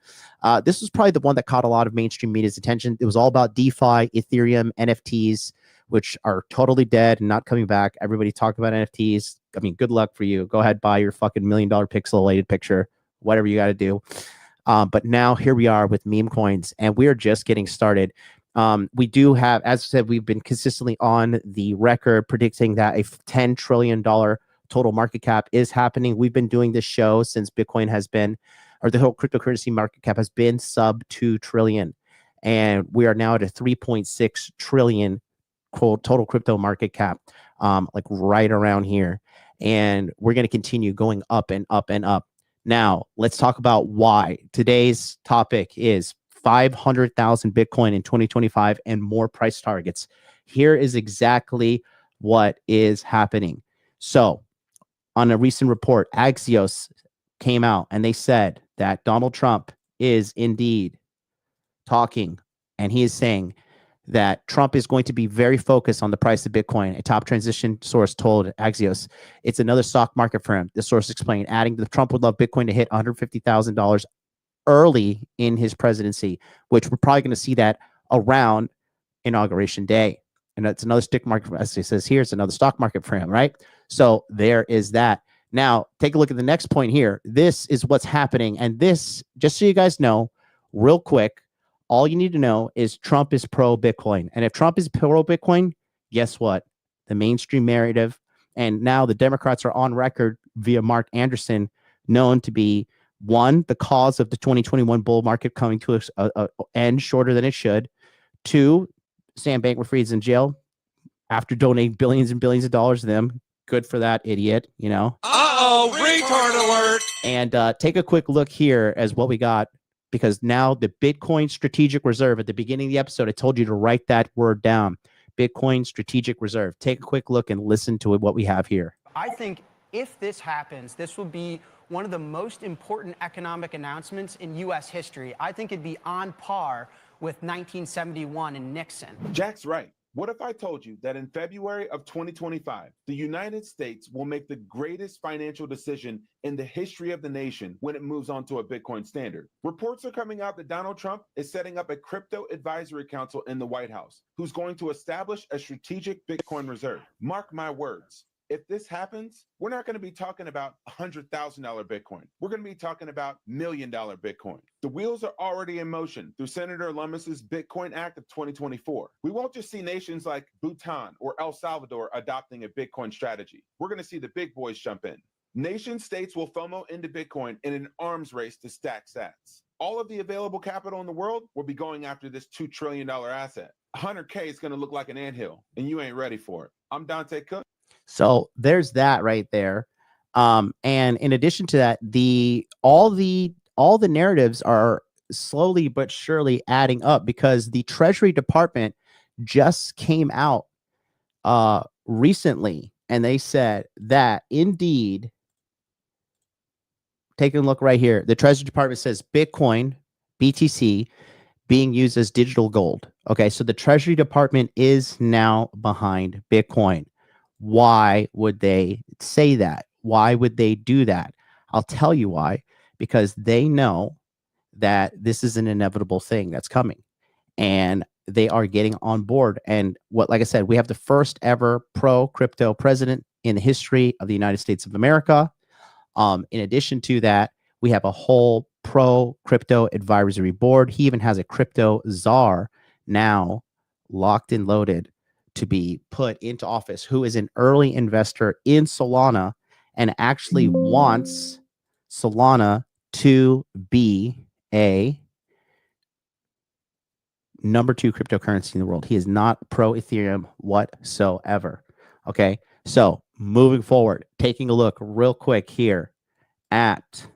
S1: This was probably the one that caught a lot of mainstream media's attention. It was all about DeFi, Ethereum, NFTs, which are totally dead and not coming back. Everybody talked about NFTs. I mean, good luck for you. Go ahead, buy your fucking $1 million pixelated picture, whatever you got to do. But now here we are with meme coins, and we are just getting started. We do have, as I said, we've been consistently on the record predicting that a $10 trillion total market cap is happening. We've been doing this show since Bitcoin has been, or the whole cryptocurrency market cap has been sub 2 trillion. And we are now at a 3.6 trillion quote total crypto market cap, like right around here. And we're going to continue going up and up and up. Now, let's talk about why. Today's topic is 500,000 Bitcoin in 2025 and more price targets. Here is exactly what is happening. So on a recent report, Axios came out and they said that Donald Trump is indeed talking, and he is saying that Trump is going to be very focused on the price of Bitcoin. A top transition source told Axios it's another stock market for him. The source explained, adding that Trump would love Bitcoin to hit $150,000 early in his presidency, which we're probably going to see that around Inauguration Day. And it's another stick market, as it says here, it's another stock market for him, right? So there is that. Now, take a look at the next point here. This is what's happening. And this, just so you guys know, real quick, all you need to know is Trump is pro-Bitcoin. And if Trump is pro-Bitcoin, guess what? The mainstream narrative, and now the Democrats are on record via Mark Anderson, known to be, one, the cause of the 2021 bull market coming to an end shorter than it should. Two, Sam Bankman-Fried's in jail after donating billions and billions of dollars to them. Good for that idiot, you know.
S6: Uh-oh, retard alert.
S1: And take a quick look here as what we got, because now the Bitcoin Strategic Reserve, at the beginning of the episode, I told you to write that word down. Bitcoin Strategic Reserve. Take a quick look and listen to what we have here.
S7: I think if this happens, this will be one of the most important economic announcements in U.S. history. I think it'd be on par with 1971 and Nixon.
S8: Jack's right. What if I told you that in February of 2025, the United States will make the greatest financial decision in the history of the nation when it moves on to a Bitcoin standard? Reports are coming out that Donald Trump is setting up a crypto advisory council in the White House, who's going to establish a strategic Bitcoin reserve. Mark my words. If this happens, we're not going to be talking about $100,000 Bitcoin. We're going to be talking about $1 million Bitcoin. The wheels are already in motion through Senator Lummis's Bitcoin Act of 2024. We won't just see nations like Bhutan or El Salvador adopting a Bitcoin strategy. We're going to see the big boys jump in. Nation states will FOMO into Bitcoin in an arms race to stack sats. All of the available capital in the world will be going after this $2 trillion asset. 100K is going to look like an anthill, and you ain't ready for it. I'm Dante Cook.
S1: So there's that right there. And in addition to that, all the narratives are slowly but surely adding up, because the Treasury Department just came out recently, and they said that indeed, taking a look right here, the Treasury Department says Bitcoin, BTC, being used as digital gold. Okay, so the Treasury Department is now behind Bitcoin. Why would they say that? Why would they do that? I'll tell you why. Because they know that this is an inevitable thing that's coming, and they are getting on board. And like I said, we have the first ever pro-crypto president in the history of the United States of America. In addition to that, we have a whole pro-crypto advisory board. He even has a crypto czar now locked and loaded to be put into office, who is an early investor in Solana and actually wants Solana to be a number 2 cryptocurrency in the world. He is not pro Ethereum whatsoever. Okay, so moving forward, taking a look real quick here at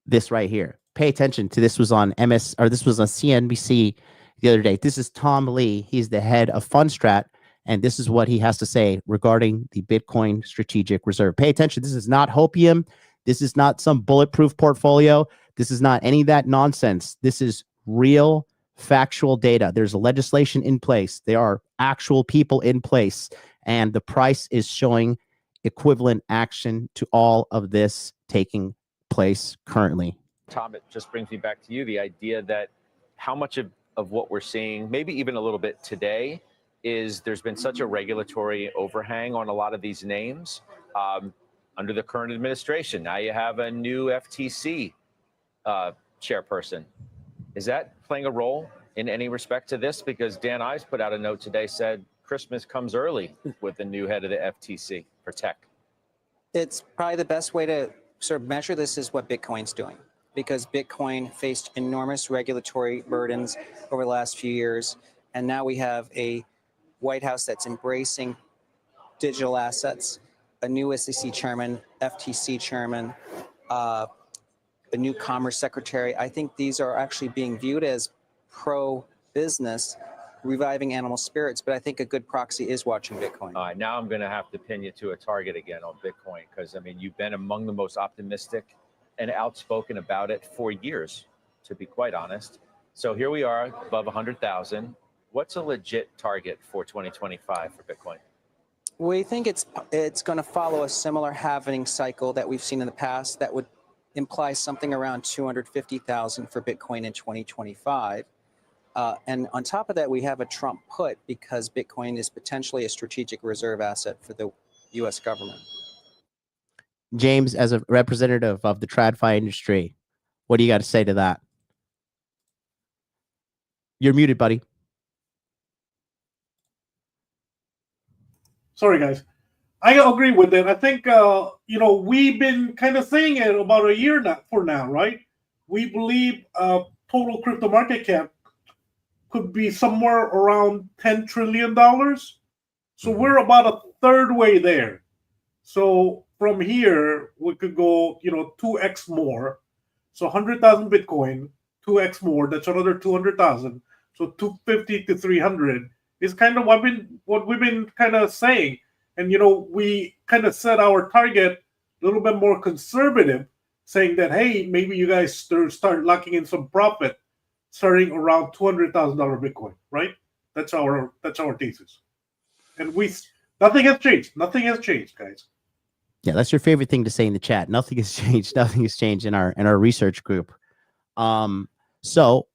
S1: this right here. Pay attention to this. Was on this was on CNBC the other day. This is Tom Lee. He's the head of Fundstrat, and this is what he has to say regarding the Bitcoin Strategic Reserve. Pay attention. This is not hopium. This is not some bulletproof portfolio. This is not any of that nonsense. This is real factual data. There's legislation in place. There are actual people in place, and the price is showing equivalent action to all of this taking place currently.
S9: Tom, it just brings me back to you, the idea that how much of what we're seeing, maybe even a little bit today, is there's been such a regulatory overhang on a lot of these names under the current administration. Now you have a new FTC chairperson. Is that playing a role in any respect to this? Because Dan Ives put out a note today, said Christmas comes early with the new head of the FTC for tech.
S10: It's probably the best way to sort of measure this is what Bitcoin's doing, because Bitcoin faced enormous regulatory burdens over the last few years. And now we have a White House that's embracing digital assets, a new SEC chairman, FTC chairman, a new Commerce Secretary. I think these are actually being viewed as pro-business, reviving animal spirits, but I think a good proxy is watching Bitcoin.
S9: All right, now I'm going to have to pin you to a target again on Bitcoin, because, I mean, you've been among the most optimistic and outspoken about it for years, to be quite honest. So here we are, above 100,000. What's a legit target for 2025 for Bitcoin?
S10: We think it's going to follow a similar halving cycle that we've seen in the past. That would imply something around 250,000 for Bitcoin in 2025. And on top of that, we have a Trump put, because Bitcoin is potentially a strategic reserve asset for the U.S. government.
S1: James, as a representative of the TradFi industry, what do you got to say to that? You're muted, buddy.
S5: Sorry, guys. I agree with it. I think, we've been kind of saying it about a year now, right? We believe total crypto market cap could be somewhere around $10 trillion. So we're about a third way there. So from here, we could go, 2x more. So 100,000 Bitcoin, 2x more. That's another 200,000. So 250 to 300 is kind of what we've been kind of saying. And, we kind of set our target a little bit more conservative, saying that, hey, maybe you guys start locking in some profit starting around $200,000 Bitcoin, right? That's our thesis. And nothing has changed. Nothing has changed, guys.
S1: Yeah, that's your favorite thing to say in the chat. Nothing has changed. Nothing has changed in our research group. So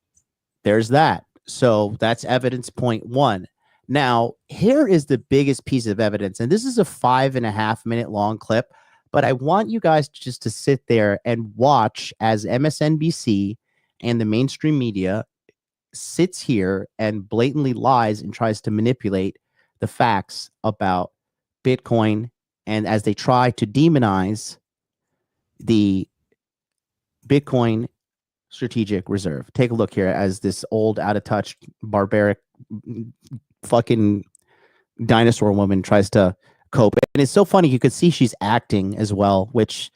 S1: there's that. So that's evidence point one. Now, here is the biggest piece of evidence, and this is a 5.5 minute long clip, but I want you guys just to sit there and watch as MSNBC and the mainstream media sits here and blatantly lies and tries to manipulate the facts about Bitcoin, and as they try to demonize the Bitcoin strategic reserve. Take a look here as this old, out of touch, barbaric fucking dinosaur woman tries to cope. And it's so funny, you could see she's acting as well, which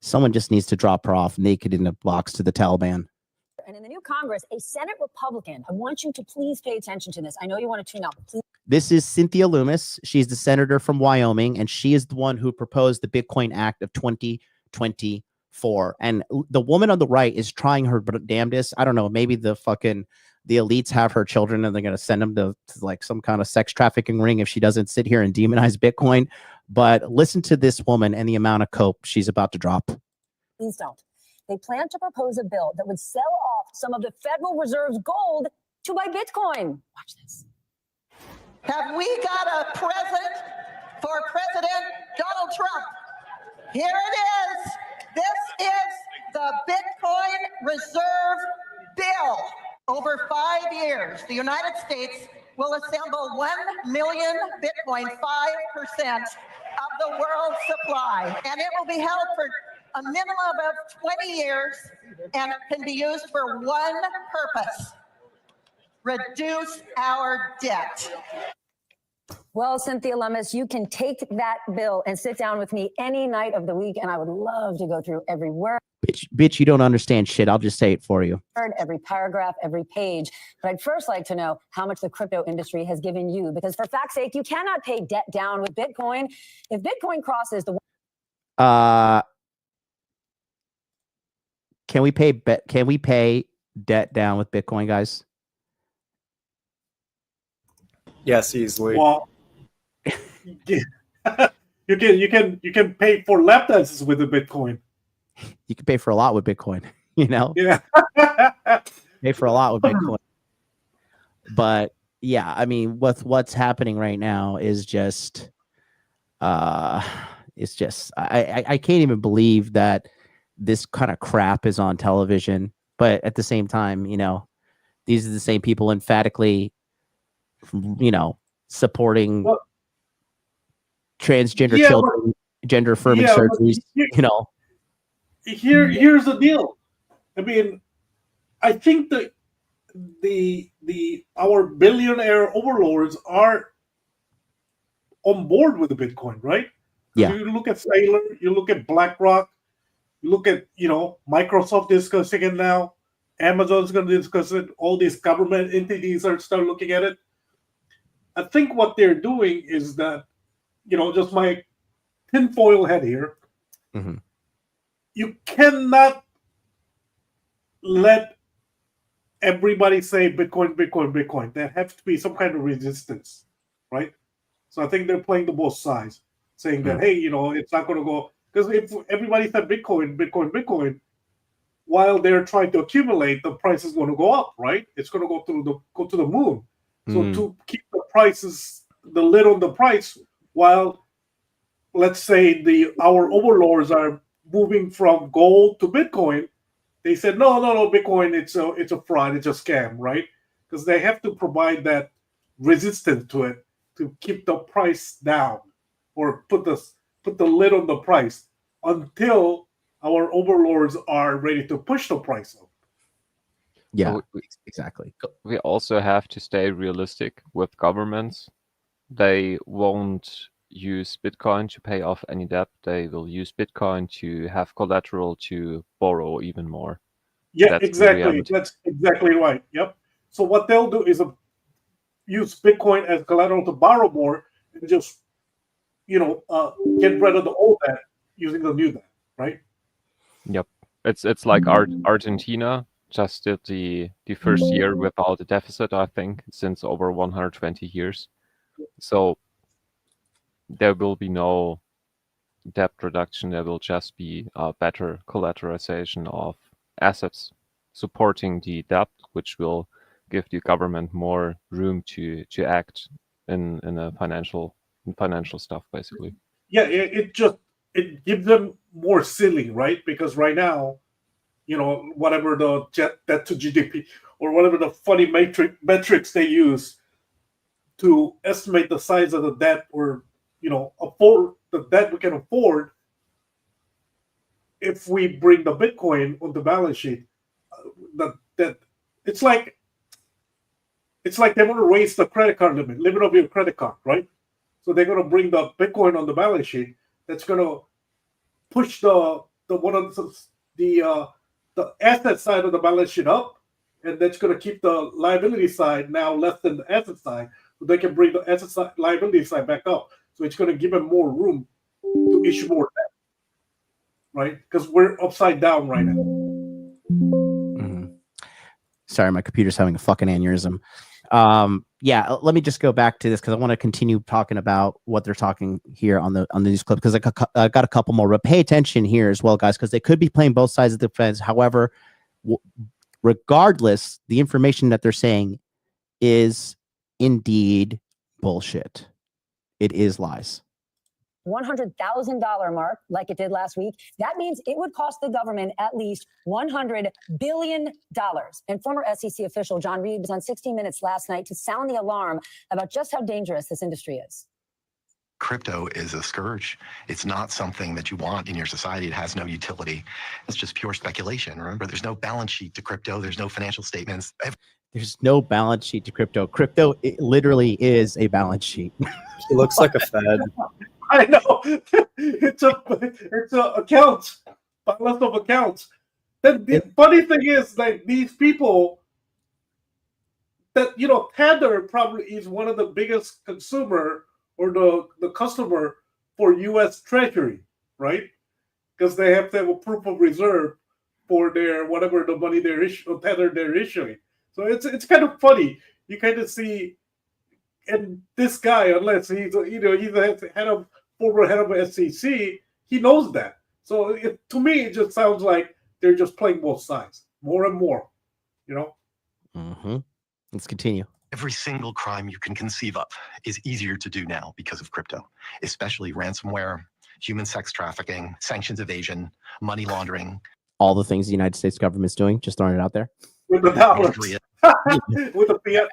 S1: someone just needs to drop her off naked in a box to the Taliban.
S11: And in the new Congress, a Senate Republican, I want you to please pay attention to this. I know you want to tune out. Please.
S1: This is Cynthia Loomis. She's the senator from Wyoming, and she is the one who proposed the Bitcoin Act of 2024. And the woman on the right is trying her damnedest. I don't know, maybe the elites have her children and they're going to send them to like some kind of sex trafficking ring if she doesn't sit here and demonize Bitcoin. But listen to this woman and the amount of cope she's about to drop.
S11: Please don't. They plan to propose a bill that would sell off some of the Federal Reserve's gold to buy Bitcoin. Watch this.
S12: Have we got a present for President Donald Trump? Here it is. This is the Bitcoin Reserve Bill. Over 5 years, the United States will assemble 1 million Bitcoin, 5% of the world's supply. And it will be held for a minimum of 20 years and can be used for one purpose: reduce our debt.
S11: Well, Cynthia Lummis, you can take that bill and sit down with me any night of the week, and I would love to go through every word.
S1: Bitch, you don't understand shit. I'll just say it for you.
S11: Every paragraph, every page. But I'd first like to know how much the crypto industry has given you, because for fact's sake, you cannot pay debt down with Bitcoin. If Bitcoin crosses the...
S1: Can we pay debt down with Bitcoin, guys?
S4: Yes, easily.
S5: Well, you can pay for lap dances with the Bitcoin.
S1: You can pay for a lot with Bitcoin, you know?
S5: Yeah.
S1: Pay for a lot with Bitcoin. But yeah, I mean, what's happening right now is just it's just I can't even believe that this kind of crap is on television. But at the same time, you know, these are the same people emphatically, you know, supporting transgender children, gender affirming surgeries, you know.
S5: Here's the deal. I mean, I think our billionaire overlords are on board with the Bitcoin, right?
S1: Yeah.
S5: You look at Saylor, you look at BlackRock, you look at, you know, Microsoft discussing it now, Amazon's going to discuss it, all these government entities are start looking at it. I think what they're doing is that, you know, just my tinfoil head here, you cannot let everybody say Bitcoin, Bitcoin, Bitcoin. There has to be some kind of resistance, right? So I think they're playing the both sides, saying that, hey, you know, it's not going to go, because if everybody said Bitcoin, Bitcoin, Bitcoin, while they're trying to accumulate, the price is going to go up, right? It's going to go to the moon. So to keep the prices, the lid on the price, while let's say our overlords are moving from gold to Bitcoin, they said no, Bitcoin, it's a fraud, it's a scam, right? Because they have to provide that resistance to it to keep the price down, or put the lid on the price until our overlords are ready to push the price up.
S1: Yeah, exactly.
S3: We also have to stay realistic with governments. They won't use Bitcoin to pay off any debt. They will use Bitcoin to have collateral to borrow even more.
S5: Yeah,
S3: That's
S5: exactly. That's exactly right. Yep. So what they'll do is use Bitcoin as collateral to borrow more, and just, you know, get rid of the old debt using the new debt, right?
S3: Yep. It's like Argentina just did the first year without a deficit, I think, since over 120 years. So there will be no debt reduction. There will just be a better collateralization of assets supporting the debt, which will give the government more room to act in financial stuff, basically.
S5: Yeah, it gives them more ceiling, right? Because right now, whatever the debt to GDP or whatever the funny metrics they use to estimate the size of the debt, or afford the debt we can afford, if we bring the Bitcoin on the balance sheet, that it's like they want to raise the credit card limit of your credit card, right? So they're going to bring the Bitcoin on the balance sheet. That's going to push the asset side of the balance sheet up, and that's going to keep the liability side now less than the asset side, so they can bring the asset side, liability side back up. So it's going to give them more room to issue more debt, right? Because we're upside down right now.
S1: Sorry, my computer's having a fucking aneurysm. Yeah, let me just go back to this because I want to continue talking about what they're talking here on the news clip, because I got a couple more. But pay attention here as well, guys, because they could be playing both sides of the fence. However, regardless, the information that they're saying is indeed bullshit. It is lies.
S11: $100,000 mark, like it did last week, that means it would cost the government at least $100 billion. And former SEC official John Reed was on 60 Minutes last night to sound the alarm about just how dangerous this industry is.
S13: Crypto is a scourge. It's not something that you want in your society. It has no utility. It's just pure speculation. Remember, there's no balance sheet to crypto. There's no financial statements.
S1: There's no balance sheet to crypto. Crypto, it literally is a balance sheet.
S4: It looks like a Fed.
S5: I know. It's a account, balance of accounts. Then the funny thing is that these people that Tether probably is one of the biggest consumer or the customer for U.S. Treasury, right? Because they have to have a proof of reserve for their whatever the money they're issuing, Tether they're issuing. So it's kind of funny. You kind of see, and this guy, unless he's the former head of SEC, he knows that. So to me, it just sounds like they're just playing both sides more and more.
S1: Let's continue.
S13: Every single crime you can conceive of is easier to do now because of crypto, especially ransomware, human sex trafficking, sanctions evasion, money laundering.
S1: All the things the United States government's doing, just throwing it out there.
S5: With the dollars. With the fiat.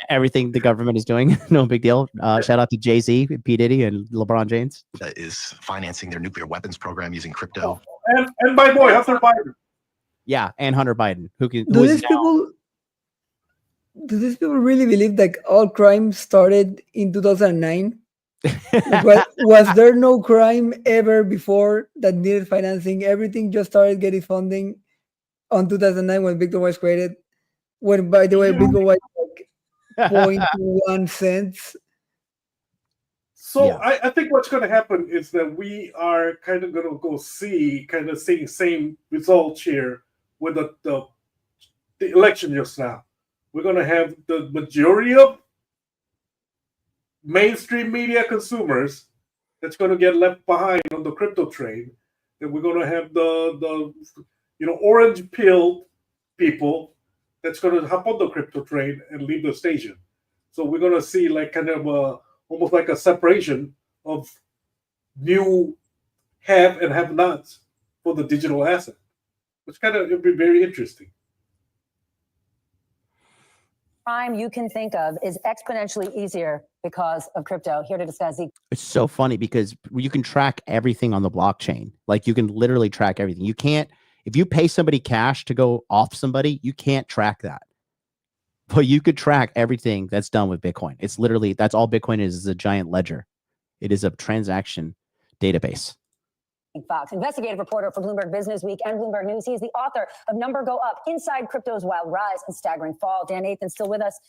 S1: Everything the government is doing, no big deal. Shout out to Jay-Z, P. Diddy, and LeBron James.
S13: Is financing their nuclear weapons program using crypto.
S5: And my boy, Hunter Biden.
S1: Yeah, and Hunter Biden.
S2: Do these people really believe that all crime started in 2009? Was there no crime ever before that needed financing? Everything just started getting funding on 2009 when Bitcoin was created. When, by the way, Bitcoin was like 0.1 cents.
S5: So
S1: yeah.
S5: I think what's going to happen is that we are kind of going to go seeing same results here with the election just now. We're going to have the majority of mainstream media consumers that's going to get left behind on the crypto trade. And we're going to have the orange pilled people that's going to hop on the crypto trade and leave the station. So we're going to see like kind of almost like a separation of new have and have nots for the digital asset, which it'll be very interesting.
S11: Crime you can think of is exponentially easier because of crypto. Here to discuss the.
S1: It's so funny because you can track everything on the blockchain. Like you can literally track everything. You can't, if you pay somebody cash to go off somebody, you can't track that. But you could track everything that's done with Bitcoin. It's literally, that's all Bitcoin is a giant ledger. It is a transaction database.
S11: Fox, investigative reporter for Bloomberg Business Week and Bloomberg News. He is the author of Number Go Up, Inside Crypto's Wild Rise and Staggering Fall. Dan Nathan's still with us.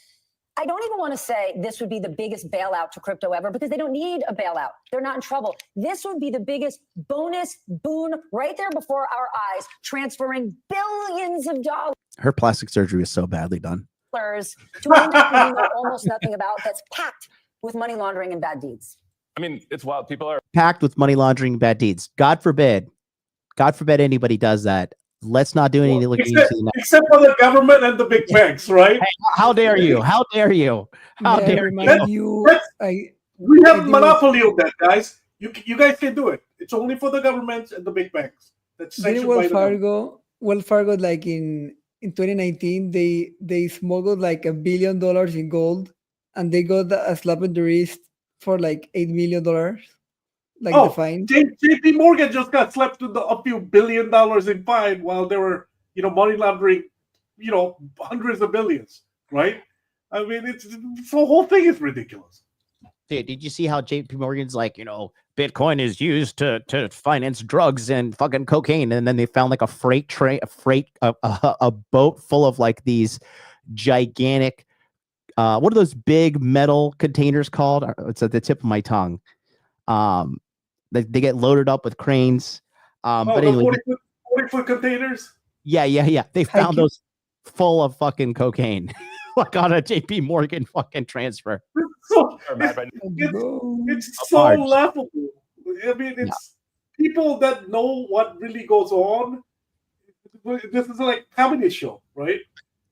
S11: I don't even want to say this would be the biggest bailout to crypto ever because they don't need a bailout. They're not in trouble. This would be the biggest bonus boon right there before our eyes, transferring billions of dollars.
S1: Her plastic surgery was so badly done.
S11: To an industry we know almost nothing about that's packed with money laundering and bad deeds.
S3: I mean, it's wild. People are
S1: packed with money laundering and bad deeds. God forbid anybody does that Let's not do any looking into the
S5: except for the government and the big banks, right?
S1: Hey, how dare you? How dare you? How
S2: May I
S1: dare
S2: remind
S1: you?
S2: you?
S5: We have
S2: I
S5: monopoly of that, guys. You guys can do it. It's only for the governments and the big banks. That's
S2: Didn't
S5: sanctioned by the government.
S2: Wells Fargo, like in 2019, they smuggled like $1 billion in gold, and they got a slap on the wrist for like $8 million, like the fine.
S5: JP Morgan just got slapped with a few $1 billion in fine while they were, money laundering, hundreds of billions, right? I mean, the whole thing is ridiculous.
S1: Dude, did you see how JP Morgan's like, Bitcoin is used to finance drugs and fucking cocaine, and then they found like a boat full of like these gigantic, what are those big metal containers called? It's at the tip of my tongue. They get loaded up with cranes. But anyway,
S5: 40-foot containers.
S1: Yeah. They found those full of fucking cocaine, like on a JP Morgan fucking transfer.
S5: It's so laughable. I mean, it's people that know what really goes on. This is like comedy show, right?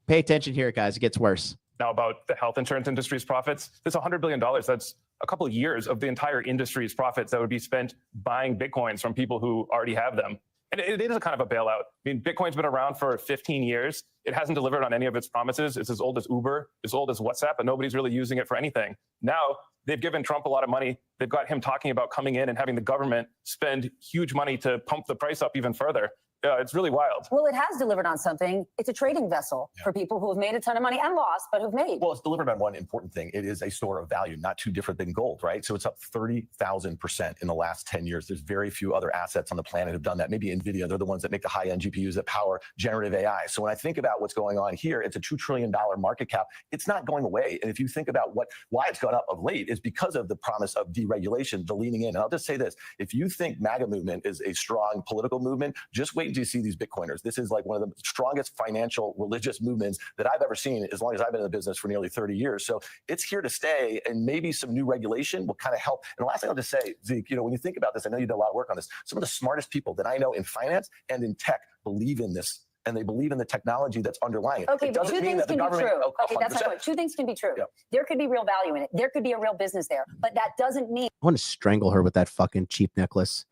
S1: Pay attention here, guys. It gets worse.
S14: Now about the health insurance industry's profits. This $100 billion, that's a couple of years of the entire industry's profits that would be spent buying Bitcoins from people who already have them. And it is a kind of a bailout. I mean, Bitcoin's been around for 15 years. It hasn't delivered on any of its promises. It's as old as Uber, as old as WhatsApp, but nobody's really using it for anything. Now, they've given Trump a lot of money. They've got him talking about coming in and having the government spend huge money to pump the price up even further. It's really wild.
S11: Well, it has delivered on something. It's a trading vessel for people who have made a ton of money and lost, but who've made.
S15: Well, it's delivered on one important thing. It is a store of value, not too different than gold, right? So it's up 30,000% in the last 10 years. There's very few other assets on the planet have done that. Maybe NVIDIA, they're the ones that make the high-end GPUs that power generative AI. So when I think about what's going on here, it's a $2 trillion market cap. It's not going away. And if you think about why it's gone up of late is because of the promise of deregulation, the leaning in. And I'll just say this, if you think MAGA movement is a strong political movement, just wait until you see these Bitcoiners. This is like one of the strongest financial religious movements that I've ever seen as long as I've been in the business for nearly 30 years. So it's here to stay, and maybe some new regulation will kind of help. And the last thing I'll just say, Zeke, when you think about this, I know you did a lot of work on this. Some of the smartest people that I know in finance and in tech believe in this, and they believe in the technology that's underlying it.
S11: Okay,
S15: it
S11: but two things can be true. Okay, that's my
S15: 100%.
S11: point. Two things can be true.
S15: Yep.
S11: There could be real value in it. There could be a real business there, but that doesn't mean
S1: I want to strangle her with that fucking cheap necklace.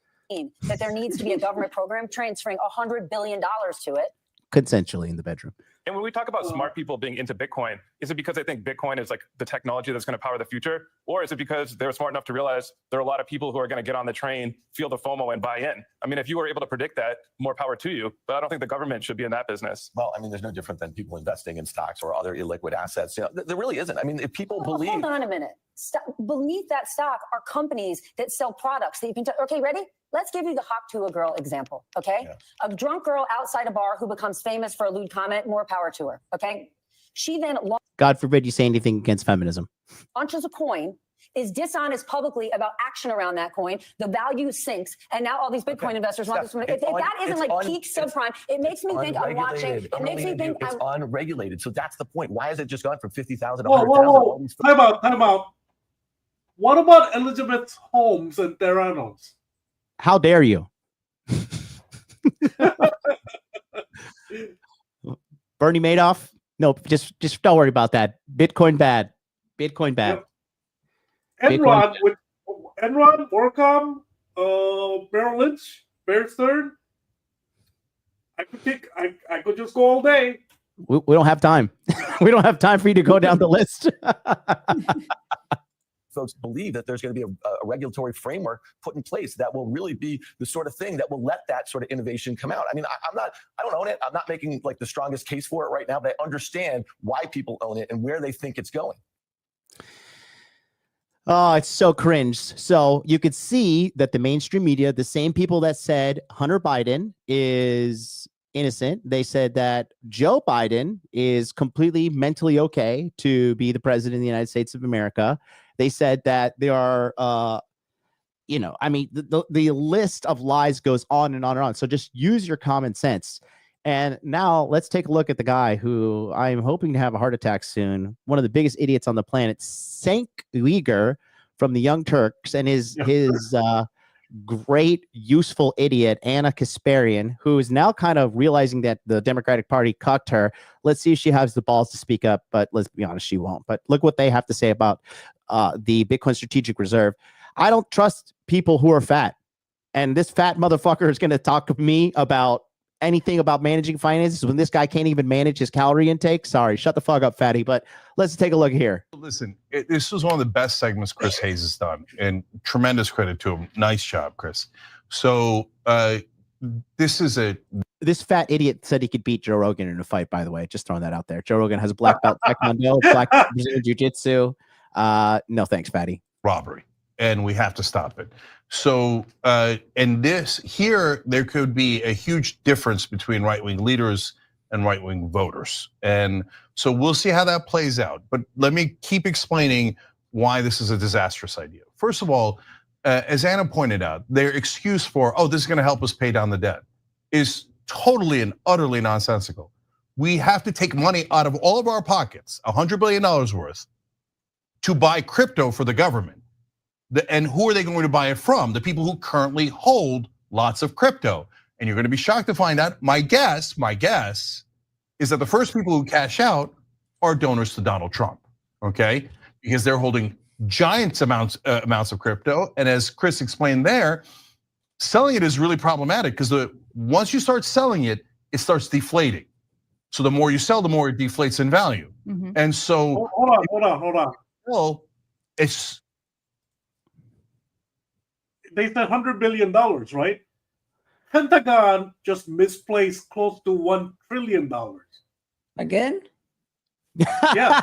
S11: that there needs to be a government program transferring $100 billion to it.
S1: Consensually in the bedroom.
S14: And when we talk about smart people being into Bitcoin, is it because they think Bitcoin is like the technology that's going to power the future? Or is it because they're smart enough to realize there are a lot of people who are going to get on the train, feel the FOMO, and buy in? I mean, if you were able to predict that, more power to you. But I don't think the government should be in that business.
S15: Well, I mean, there's no different than people investing in stocks or other illiquid assets. There really isn't. I mean, if people believe...
S11: Hold on a minute. Beneath that stock are companies that sell products that you can... Okay, ready? Let's give you the Hawk to a Girl example, okay? Yeah. A drunk girl outside a bar who becomes famous for a lewd comment, more power to her, okay? She then...
S1: God forbid you say anything against feminism.
S11: Launches a coin, is dishonest publicly about action around that coin, the value sinks, and now all these Bitcoin investors want this money. If that isn't like peak subprime, it makes me think I'm watching... It makes me think
S15: it's unregulated. So that's the point. Why has it just gone from 50,000 to
S5: Whoa,
S15: 100,000?
S5: Time out. What about Elizabeth Holmes and Theranos?
S1: How dare you? Bernie Madoff? No, just don't worry about that. Bitcoin bad. Bitcoin bad.
S5: Yep. Enron with Enron, WorldCom, Merrill Lynch, Bear Stearns. I could just go all day.
S1: We don't have time. We don't have time for you to go down the list.
S15: Folks believe that there's going to be a regulatory framework put in place that will really be the sort of thing that will let that sort of innovation come out. I mean, I don't own it. I'm not making like the strongest case for it right now, but I understand why people own it and where they think it's going.
S1: Oh, it's so cringe. So you could see that the mainstream media, the same people that said Hunter Biden is innocent, they said that Joe Biden is completely mentally okay to be the president of the United States of America. They said that there are, I mean, the list of lies goes on and on and on. So just use your common sense. And now let's take a look at the guy who I'm hoping to have a heart attack soon. One of the biggest idiots on the planet, Cenk from the Young Turks, and his great, useful idiot, Anna Kasparian, who is now kind of realizing that the Democratic Party cucked her. Let's see if she has the balls to speak up, but let's be honest, she won't. But look what they have to say about the Bitcoin Strategic Reserve. I don't trust people who are fat. And this fat motherfucker is going to talk to me about anything about managing finances when this guy can't even manage his calorie intake. Sorry, shut the fuck up, fatty. But let's take a look here.
S16: Listen, this was one of the best segments Chris Hayes has done, and tremendous credit to him. Nice job, Chris. So this
S1: fat idiot said he could beat Joe Rogan in a fight, by the way. Just throwing that out there. Joe Rogan has a black belt taekwondo, black belt Brazilian jiu-jitsu. No thanks, fatty.
S16: Robbery. And we have to stop it. So, and this here, there could be a huge difference between right-wing leaders and right-wing voters. And so we'll see how that plays out. But let me keep explaining why this is a disastrous idea. First of all, as Anna pointed out, their excuse for, oh, this is gonna help us pay down the debt is totally and utterly nonsensical. We have to take money out of all of our pockets, $100 billion worth, to buy crypto for the government. And who are they going to buy it from? The people who currently hold lots of crypto. And you're going to be shocked to find out, my guess is that the first people who cash out are donors to Donald Trump, okay? Because they're holding giant amounts of crypto. And as Chris explained there, selling it is really problematic because once you start selling it, it starts deflating. So the more you sell, the more it deflates in value. And so-
S5: Hold on.
S16: Well,
S5: they said $100 billion, right? Pentagon just misplaced close to $1 trillion.
S2: Again?
S5: Yeah.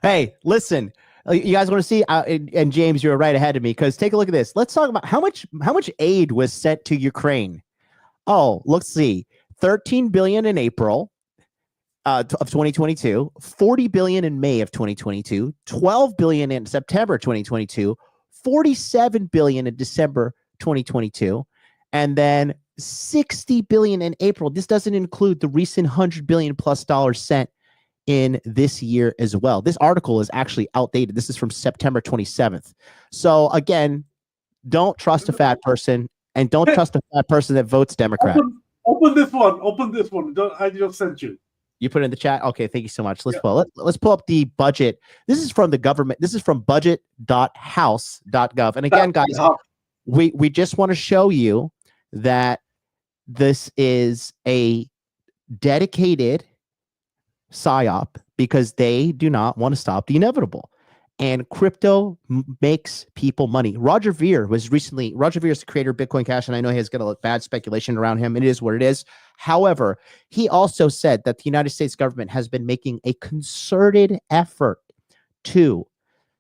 S1: Hey, listen, you guys want to see? And James, you're right ahead of me because take a look at this. Let's talk about how much aid was sent to Ukraine. Oh, let's see, 13 billion in April of 2022, 40 billion in May of 2022, 12 billion in September 2022, 47 billion in December 2022, and then 60 billion in April. This doesn't include the recent $100 billion plus sent in this year as well. This article is actually outdated. This is from September 27th. So again, don't trust a fat person and don't trust a fat person that votes Democrat.
S5: Open this one. I just sent you.
S1: You put it in the chat. Okay, thank you so much. Let's pull up the budget. This is from the government. This is from budget.house.gov. And again, guys, we just want to show you that this is a dedicated psyop because they do not want to stop the inevitable. And crypto makes people money. Roger Ver is the creator of Bitcoin Cash, and I know he has got a bad speculation around him. It is what it is. However, he also said that the United States government has been making a concerted effort to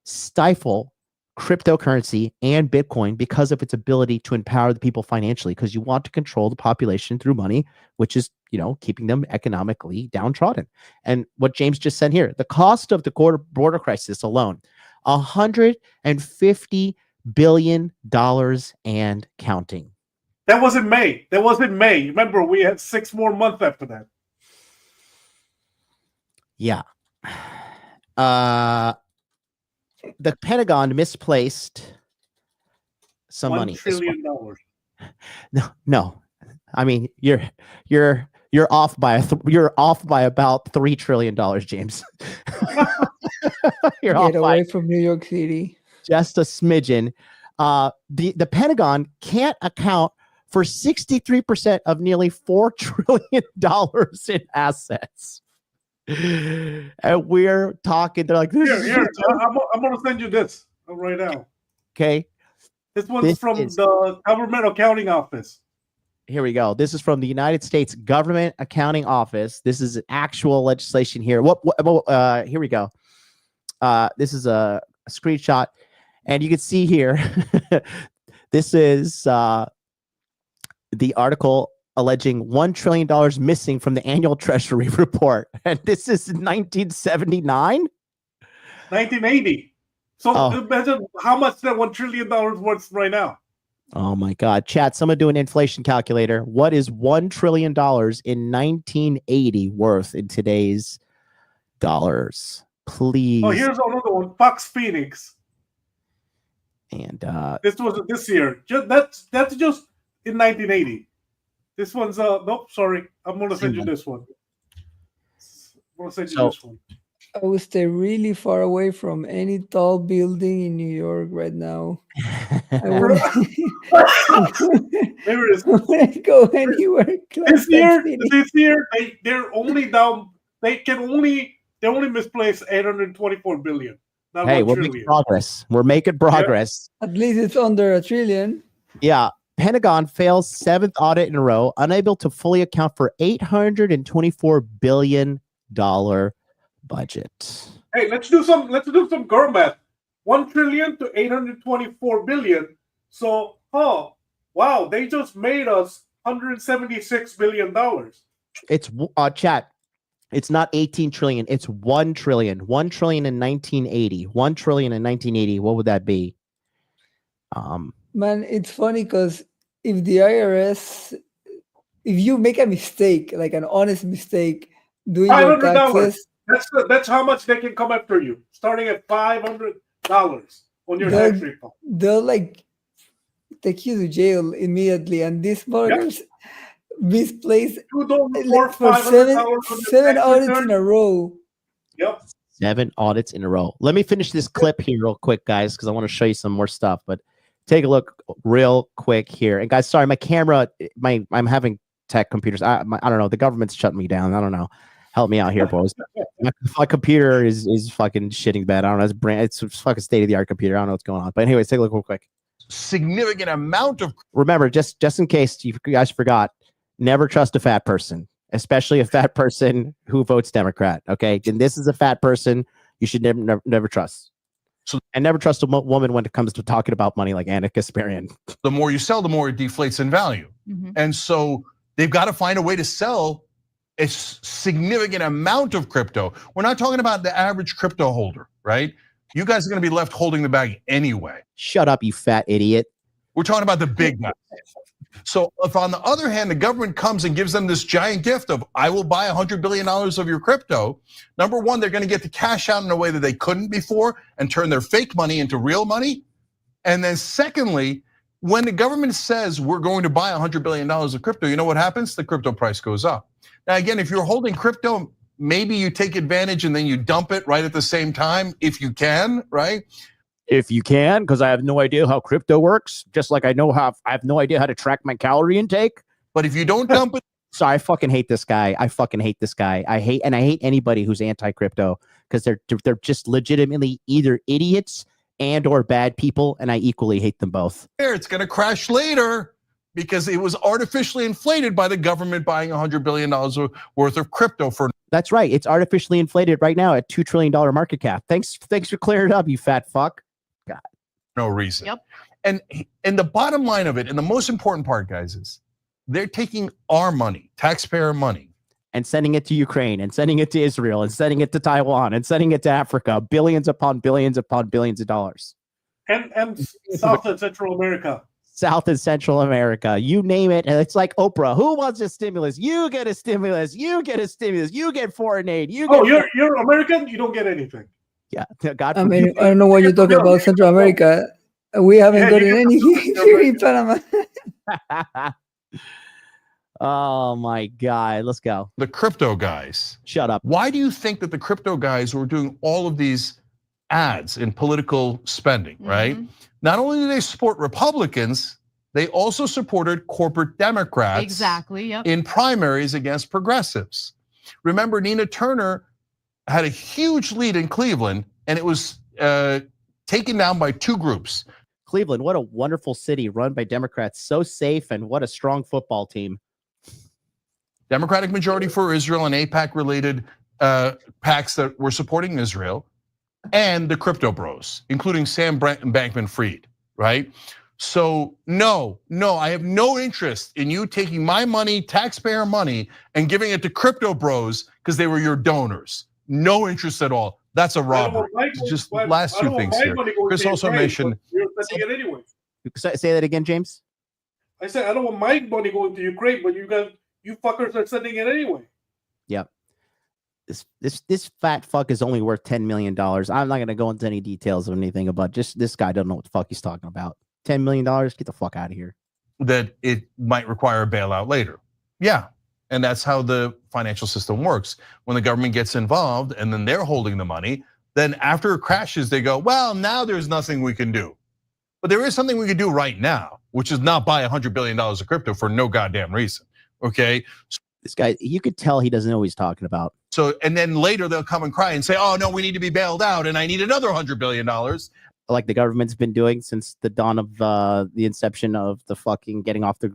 S1: stifle cryptocurrency and Bitcoin because of its ability to empower the people financially, because you want to control the population through money, which is, keeping them economically downtrodden. And what James just said here, the cost of the border crisis alone, $150 billion and counting.
S5: That was in May. Remember, we had 6 more months after that.
S1: Yeah. The Pentagon misplaced some money.
S5: $1 trillion.
S1: No. I mean, you're off by about $3 trillion, James.
S2: Get away from New York City.
S1: Just a smidgen. The Pentagon can't account for 63% of nearly $4 trillion in assets. And we're talking, they're like,
S5: here, I'm going to send you this right now.
S1: Okay.
S5: This one's from the Government Accounting Office.
S1: Here we go. This is from the United States Government Accounting Office. This is actual legislation here. Here we go. This is a screenshot, and you can see here, this is the article alleging $1 trillion missing from the annual Treasury report. And this is 1979?
S5: 1980. So imagine how much that $1 trillion worth right now.
S1: Oh my God. Chat, someone do an inflation calculator. What is $1 trillion in 1980 worth in today's dollars? Please.
S5: Oh, here's another one. Fox Phoenix.
S1: And
S5: this wasn't this year. That's just in 1980. This one's nope. Sorry, I'm gonna send you this one. I'm gonna send you this one.
S2: I would stay really far away from any tall building in New York right now. I wouldn't go anywhere close.
S5: This year, they're only down. They only misplaced 824 billion. Not
S1: hey,
S5: 1
S1: we're
S5: trillion.
S1: making progress. We're making progress.
S2: At least it's under $1 trillion.
S1: Yeah. Pentagon fails 7th audit in a row, unable to fully account for $824 billion budget.
S5: Hey, let's do some girl math. 1 trillion to 824 billion. So, wow, they just made us $176 billion.
S1: It's chat. It's not 18 trillion. It's 1 trillion. 1 trillion in 1980. 1 trillion in 1980. What would that be?
S2: Man, it's funny because if the IRS, if you make a mistake, like an honest mistake, doing your taxes,
S5: that's how much they can come after you, starting at $500 on your tax refund.
S2: They'll like take you to jail immediately, and these motherfuckers misplaced for seven audits in a row.
S5: Yep.
S1: 7 audits in a row. Let me finish this clip here real quick, guys, because I want to show you some more stuff. But take a look real quick here. And guys, sorry, my camera, I'm having tech computers. I don't know. The government's shutting me down. I don't know. Help me out here, boys. My computer is fucking shitting bad. I don't know. It's fucking state-of-the-art computer. I don't know what's going on. But anyways, take a look real quick.
S16: Significant amount of.
S1: Remember, just in case you guys forgot, never trust a fat person, especially a fat person who votes Democrat. Okay, and this is a fat person you should never trust. So, and never trust a woman when it comes to talking about money, like Anna Kasparian.
S16: The more you sell, the more it deflates in value, and so they've got to find a way to sell a significant amount of crypto. We're not talking about the average crypto holder, right? You guys are going to be left holding the bag anyway.
S1: Shut up, you fat idiot.
S16: We're talking about the big guys. So if on the other hand, the government comes and gives them this giant gift of, I will buy $100 billion of your crypto, number one, they're going to get the cash out in a way that they couldn't before and turn their fake money into real money. And then secondly, when the government says we're going to buy $100 billion of crypto, you know what happens? The crypto price goes up. Now, again, if you're holding crypto, maybe you take advantage and then you dump it right at the same time, if you can, right?
S1: If you can, because I have no idea how crypto works, just like I have no idea how to track my calorie intake.
S16: But if you don't dump it,
S1: so I fucking hate this guy. I fucking hate this guy. I hate anybody who's anti-crypto because they're just legitimately either idiots and or bad people, and I equally hate them both.
S16: It's going to crash later because it was artificially inflated by the government buying $100 billion worth of crypto for.
S1: That's right. It's artificially inflated right now at $2 trillion market cap. Thanks for clearing it up, you fat fuck. God.
S16: No reason.
S17: Yep.
S16: And the bottom line of it, and the most important part, guys, is they're taking our money, taxpayer money,
S1: and sending it to Ukraine, and sending it to Israel, and sending it to Taiwan, and sending it to Africa, billions upon billions upon billions of dollars.
S5: And South and Central America.
S1: South and Central America, you name it. And it's like Oprah. Who wants a stimulus? You get a stimulus. You get a stimulus. You get foreign aid.
S5: You're American. You don't get anything.
S1: Yeah, God.
S2: I mean, I don't know what you're talking about, Central America. We haven't gotten any here in Panama.
S1: Oh my God, let's go.
S16: The crypto guys.
S1: Shut up.
S16: Why do you think that the crypto guys were doing all of these ads in political spending, right? Not only do they support Republicans, they also supported corporate Democrats in primaries against progressives. Remember, Nina Turner had a huge lead in Cleveland, and it was taken down by 2 groups.
S1: Cleveland, what a wonderful city run by Democrats, so safe, and what a strong football team.
S16: Democratic majority for Israel and AIPAC-related PACs that were supporting Israel, and the crypto bros, including Sam Bankman-Fried, right? So no, I have no interest in you taking my money, taxpayer money, and giving it to crypto bros because they were your donors. No interest at all. That's a robbery. Just last 2 things here. Chris also mentioned.
S5: You're sending it anyway.
S1: Say that again, James.
S5: I said I don't want my money going to Ukraine, but you fuckers are sending it anyway.
S1: Yep. This fat fuck is only worth $10 million. I'm not gonna go into any details of anything about just this guy doesn't know what the fuck he's talking about. $10 million, get the fuck out of here.
S16: That it might require a bailout later. Yeah. And that's how the financial system works. When the government gets involved and then they're holding the money, then after it crashes, they go, well, now there's nothing we can do. But there is something we can do right now, which is not buy $100 billion of crypto for no goddamn reason. Okay.
S1: This guy, you could tell he doesn't know what he's talking about.
S16: So, and then later they'll come and cry and say, oh no, we need to be bailed out and I need another $100 billion.
S1: Like the government's been doing since the dawn of the inception of the fucking getting off the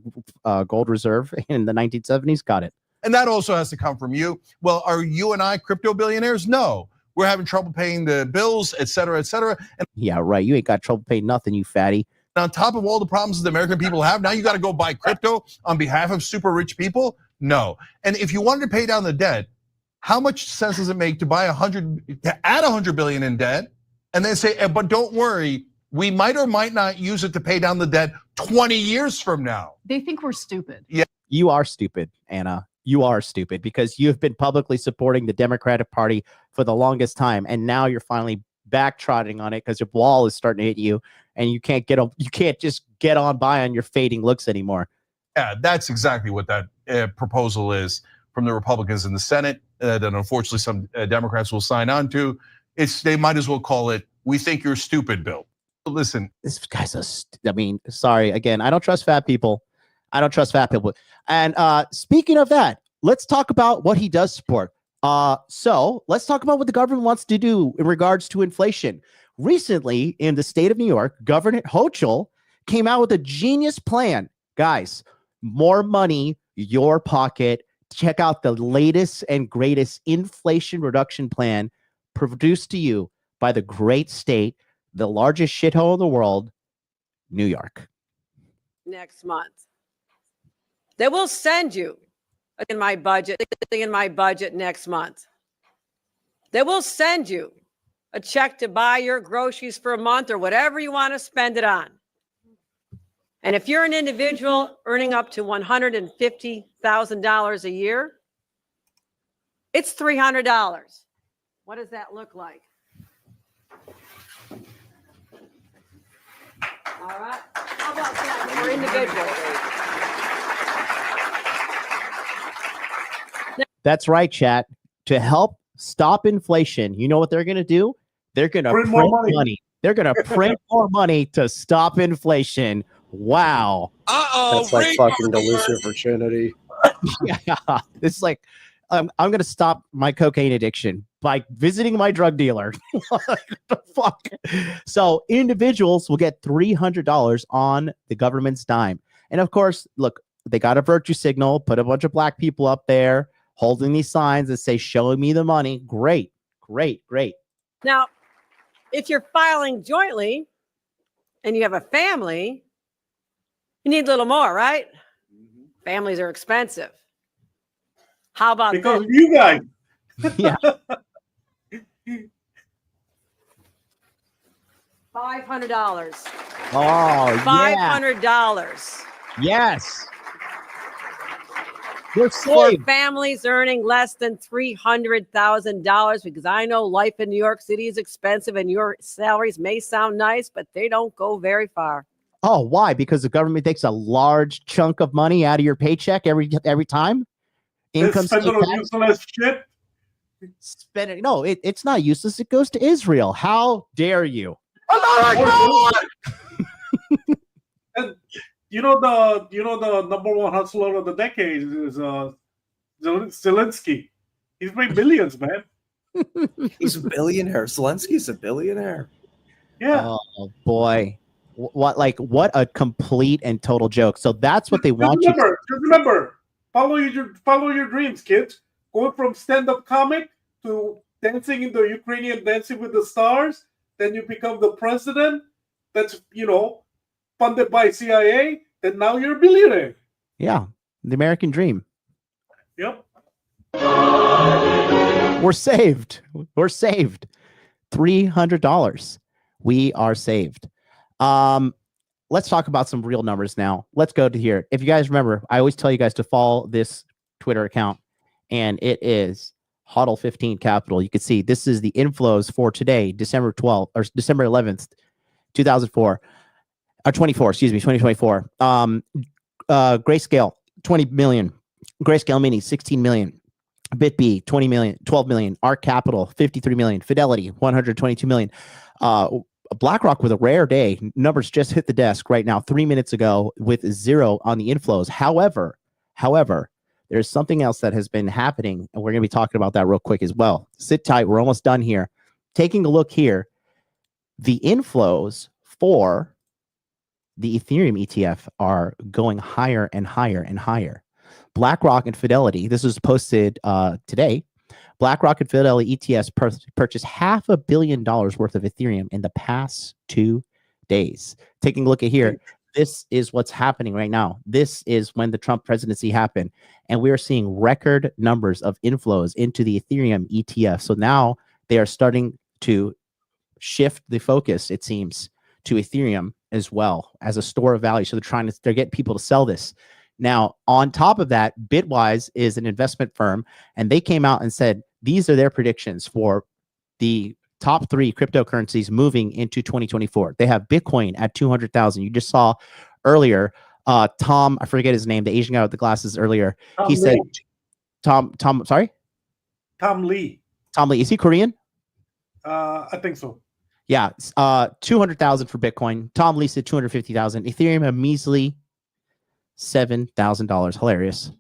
S1: gold reserve in the 1970s. Got it.
S16: And that also has to come from you. Well, are you and I crypto billionaires? No. We're having trouble paying the bills, et cetera, et cetera. And
S1: yeah, right. You ain't got trouble paying nothing, you fatty.
S16: on top of all the problems the American people have, now you got to go buy crypto on behalf of super rich people? No. And if you wanted to pay down the debt, how much sense does it make to buy to add 100 billion in debt and then say, but don't worry, we might or might not use it to pay down the debt 20 years from now?
S17: They think we're stupid.
S16: Yeah.
S1: You are stupid, Anna. You are stupid because you have been publicly supporting the Democratic Party for the longest time, and now you're finally backtrotting on it because your wall is starting to hit you, and you can't just get on by on your fading looks anymore.
S16: Yeah, that's exactly what that proposal is from the Republicans in the Senate that unfortunately some Democrats will sign on to. They might as well call it, "We think you're stupid, Bill." Listen,
S1: this guy's sorry, again, I don't trust fat people. I don't trust fat people. And speaking of that, let's talk about what he does support. So let's talk about what the government wants to do in regards to inflation. Recently, in the state of New York, Governor Hochul came out with a genius plan. Guys, more money, your pocket. Check out the latest and greatest inflation reduction plan produced to you by the great state, the largest shithole in the world, New York.
S18: Next month. They will send you in my budget next month. They will send you a check to buy your groceries for a month or whatever you want to spend it on. And if you're an individual earning up to $150,000 a year, it's $300. What does that look like? All right. How about that for individuals?
S1: That's right, chat. To help stop inflation, you know what they're going to do? They're going to print more money. They're going to print more money to stop inflation. Wow.
S4: That's like fucking delusive virginity.
S1: Yeah, it's like I'm going to stop my cocaine addiction by visiting my drug dealer. What the fuck? So individuals will get $300 on the government's dime. And of course, look, they got a virtue signal, put a bunch of black people up there holding these signs that say, "Show me the money." Great, great, great.
S18: Now, if you're filing jointly and you have a family, you need a little more, right? Families are expensive. How about
S5: because you guys?
S1: Yeah.
S18: $500.
S1: Oh,
S18: $500.
S1: Yes. They're
S18: For
S1: saved.
S18: families earning less than $300,000, because I know life in New York City is expensive and your salaries may sound nice, but they don't go very far.
S1: Oh, why? Because the government takes a large chunk of money out of your paycheck every time. Income
S5: spend it on useless shit.
S1: Spend it. No, it's not useless. It goes to Israel. How dare you?
S5: And you know the number one hustler of the decade is Zelensky. He's made billions, man.
S4: He's a billionaire. Zelensky's a billionaire.
S5: Yeah.
S1: Oh boy. What a complete and total joke. So that's what they want you to
S5: Just remember, follow your dreams, kids. Going from stand-up comic to dancing in the Ukrainian Dancing with the Stars, then you become the president. That's funded by CIA. Then now you're a billionaire.
S1: Yeah, the American dream.
S5: Yep.
S1: We're saved. We're saved. $300. We are saved. Let's talk about some real numbers now. Let's go to here. If you guys remember, I always tell you guys to follow this Twitter account, and it is HODL 15 Capital. You can see this is the inflows for today, December 12th or December 11th, 2004 or 24, excuse me, 2024. Grayscale 20 million, Grayscale Mini 16 million, BitB 20 million, 12 million, Arc Capital 53 million, Fidelity 122 million. BlackRock with a rare day. Numbers just hit the desk right now 3 minutes ago with 0 on the inflows. However, there's something else that has been happening, and we're going to be talking about that real quick as well. Sit tight. We're almost done here. Taking a look here, the inflows for the Ethereum ETF are going higher and higher and higher. BlackRock and Fidelity, this was posted today. BlackRock and Fidelity ETFs purchased $500 million worth of Ethereum in the past 2 days. Taking a look at here, this is what's happening right now. This is when the Trump presidency happened, and we are seeing record numbers of inflows into the Ethereum ETF. So now they are starting to shift the focus, it seems, to Ethereum as well as a store of value. So they're getting people to sell this. Now, on top of that, Bitwise is an investment firm, and they came out and said these are their predictions for the top 3 cryptocurrencies moving into 2024. They have Bitcoin at 200,000. You just saw earlier, Tom, I forget his name, the Asian guy with the glasses earlier. He said, Tom, sorry?
S5: Tom Lee.
S1: Tom Lee. Is he Korean?
S5: I think so.
S1: Yeah. 200,000 for Bitcoin. Tom Lee said 250,000. Ethereum, a measly $7,000. Hilarious.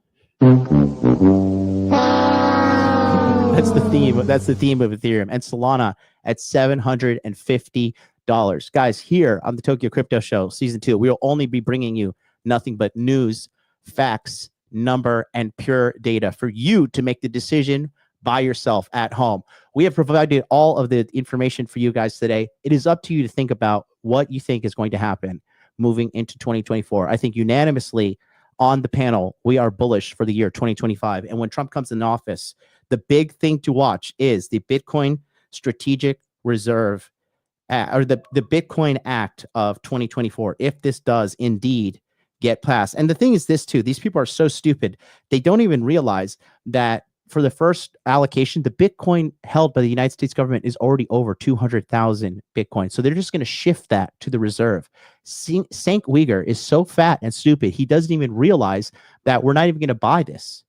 S1: That's the theme. That's the theme of Ethereum. And Solana at $750. Guys, here on the Tokyo Crypto Show, Season 2, we will only be bringing you nothing but news, facts, number, and pure data for you to make the decision by yourself at home. We have provided all of the information for you guys today. It is up to you to think about what you think is going to happen moving into 2024. I think unanimously on the panel, we are bullish for the year 2025. And when Trump comes in office, the big thing to watch is the Bitcoin Strategic Reserve or the Bitcoin Act of 2024. If this does indeed get passed. And the thing is this too, these people are so stupid. They don't even realize that for the first allocation, the Bitcoin held by the United States government is already over 200,000 Bitcoin. So they're just going to shift that to the reserve. Cenk Uyghur is so fat and stupid, he doesn't even realize that we're not even going to buy this.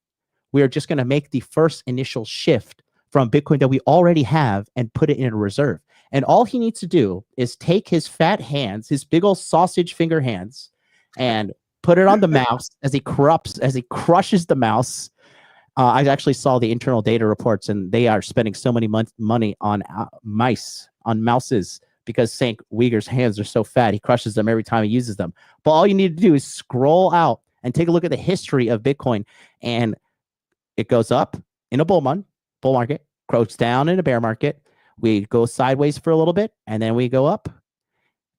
S1: We are just going to make the first initial shift from Bitcoin that we already have and put it in a reserve. And all he needs to do is take his fat hands, his big old sausage finger hands, and put it on the mouse as he crushes the mouse. I actually saw the internal data reports, and they are spending so many money on mouses, because Cenk Uyghur's hands are so fat, he crushes them every time he uses them. But all you need to do is scroll out and take a look at the history of Bitcoin, and it goes up in a bull market, goes down in a bear market. We go sideways for a little bit, and then we go up,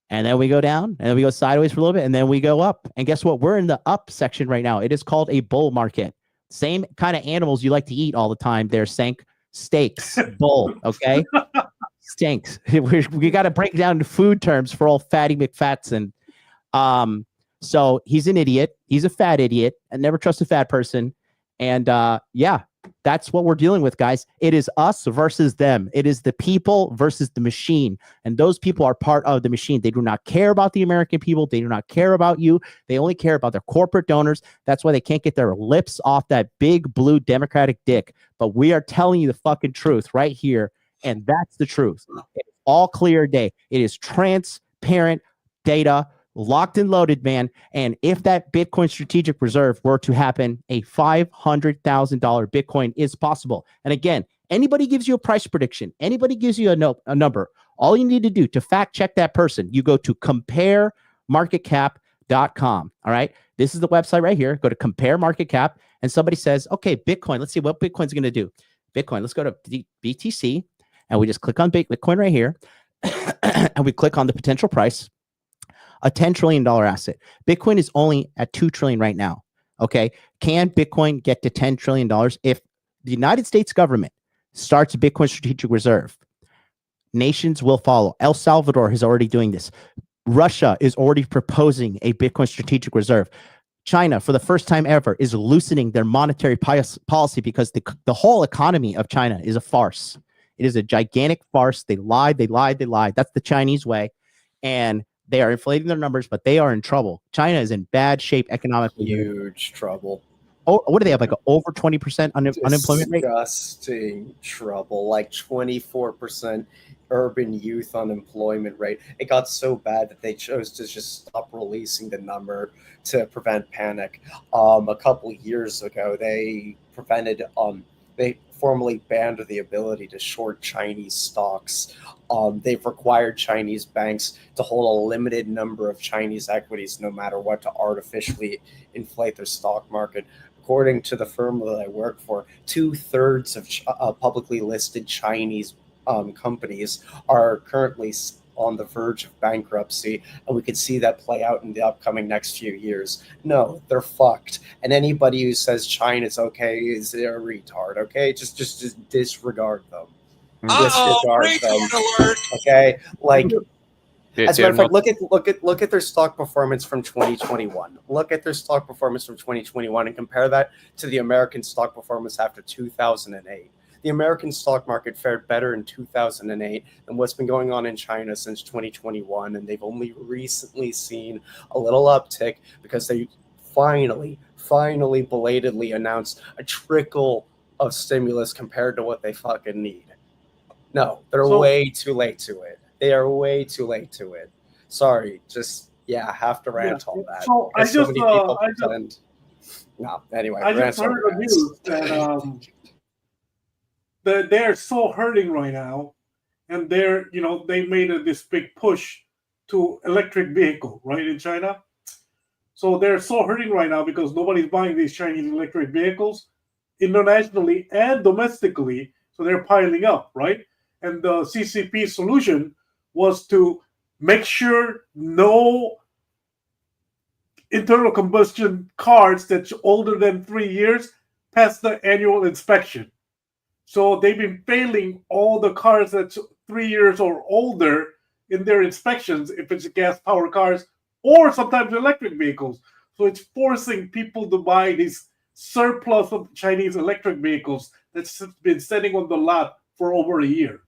S1: and then we go down, and then we go sideways for a little bit, and then we go up. And guess what? We're in the up section right now. It is called a bull market. Same kind of animals you like to eat all the time. They're steaks, bull, okay? Stinks. We got to break down the food terms for old Fatty McFatson. So he's an idiot. He's a fat idiot. I never trust a fat person. And yeah, that's what we're dealing with, guys. It is us versus them. It is the people versus the machine. And those people are part of the machine. They do not care about the American people. They do not care about you. They only care about their corporate donors. That's why they can't get their lips off that big blue Democratic dick. But we are telling you the fucking truth right here. And that's the truth. It's all clear day. It is transparent data, locked and loaded, man. And if that Bitcoin Strategic Reserve were to happen, a $500,000 Bitcoin is possible. And again, anybody gives you a price prediction, anybody gives you a number, all you need to do to fact check that person, you go to comparemarketcap.com. All right. This is the website right here. Go to compare market cap, and somebody says, okay, Bitcoin, let's see what Bitcoin's going to do. Bitcoin, let's go to BTC, and we just click on Bitcoin right here, and we click on the potential price. A $10 trillion asset. Bitcoin is only at $2 trillion right now. Okay. Can Bitcoin get to $10 trillion? If the United States government starts a Bitcoin Strategic Reserve, nations will follow. El Salvador is already doing this. Russia is already proposing a Bitcoin Strategic Reserve. China, for the first time ever, is loosening their monetary policy because the whole economy of China is a farce. It is a gigantic farce. They lied, they lied, they lied. That's the Chinese way. And they are inflating their numbers, but they are in trouble. China is in bad shape economically.
S4: Huge trouble.
S1: Oh, what do they have? Like over 20% unemployment rate?
S4: Disgusting trouble. Like 24% urban youth unemployment rate. It got so bad that they chose to just stop releasing the number to prevent panic. A couple of years ago, they they formally banned the ability to short Chinese stocks. They've required Chinese banks to hold a limited number of Chinese equities, no matter what, to artificially inflate their stock market. According to the firm that I work for, 2/3 of publicly listed Chinese companies are currently on the verge of bankruptcy, and we could see that play out in the upcoming next few years. No, they're fucked. And anybody who says China's okay is a retard. Okay, just disregard them. Disregard them.
S6: Alert.
S4: Okay, like. As a matter of fact,
S3: They're
S4: look at their stock performance from 2021. Look at their stock performance from 2021 and compare that to the American stock performance after 2008. The American stock market fared better in 2008 than what's been going on in China since 2021, and they've only recently seen a little uptick because they finally belatedly announced a trickle of stimulus compared to what they fucking need. No, they're way too late to it. They are way too late to it. Sorry, have to rant on that.
S5: So I just heard the news that they're so hurting right now, and they made this big push to electric vehicle, right, in China. So they're so hurting right now because nobody's buying these Chinese electric vehicles internationally and domestically. So they're piling up, right? And the CCP solution was to make sure no internal combustion cars that's older than 3 years pass the annual inspection. So they've been failing all the cars that's 3 years or older in their inspections, if it's gas-powered cars or sometimes electric vehicles. So it's forcing people to buy these surplus of Chinese electric vehicles that's been sitting on the lot for over a year.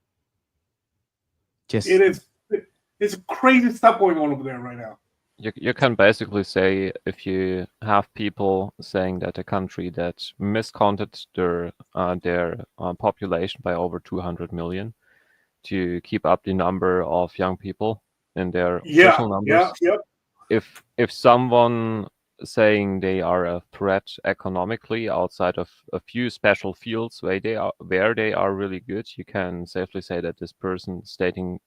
S5: It's crazy stuff going on over there right now.
S3: You can basically say, if you have people saying that a country that miscounted their population by over 200 million to keep up the number of young people in their official numbers. If someone saying they are a threat economically outside of a few special fields where they are really good, you can safely say that this person stating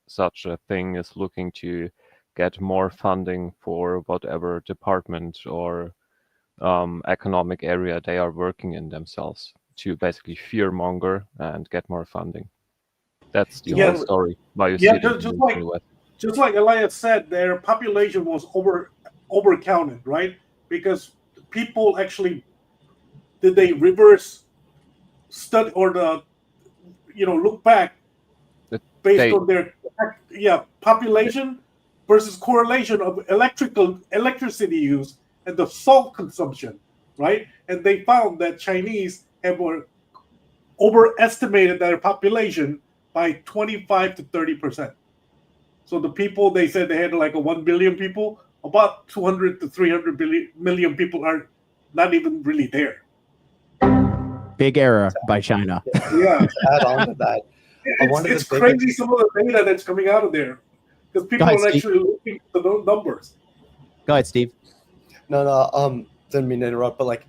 S3: such a thing is looking to get more funding for whatever department or economic area they are working in themselves, to basically fearmonger and get more funding. That's the whole story. Why you see it
S5: just like Elias said, their population was overcounted, right? Because people actually they reverse study or look back based on their population versus correlation of electricity use and the salt consumption, right? And they found that Chinese have overestimated their population by 25 to 30%. So the people, they said they had like 1 billion people, about 200 to 300 million people are not even really there.
S1: Big error by China.
S5: Yeah.
S4: Add on to that.
S5: It's crazy some of the data that's coming out of there, because people are actually looking at the numbers.
S1: Go ahead, Steve.
S4: No, didn't mean to interrupt, but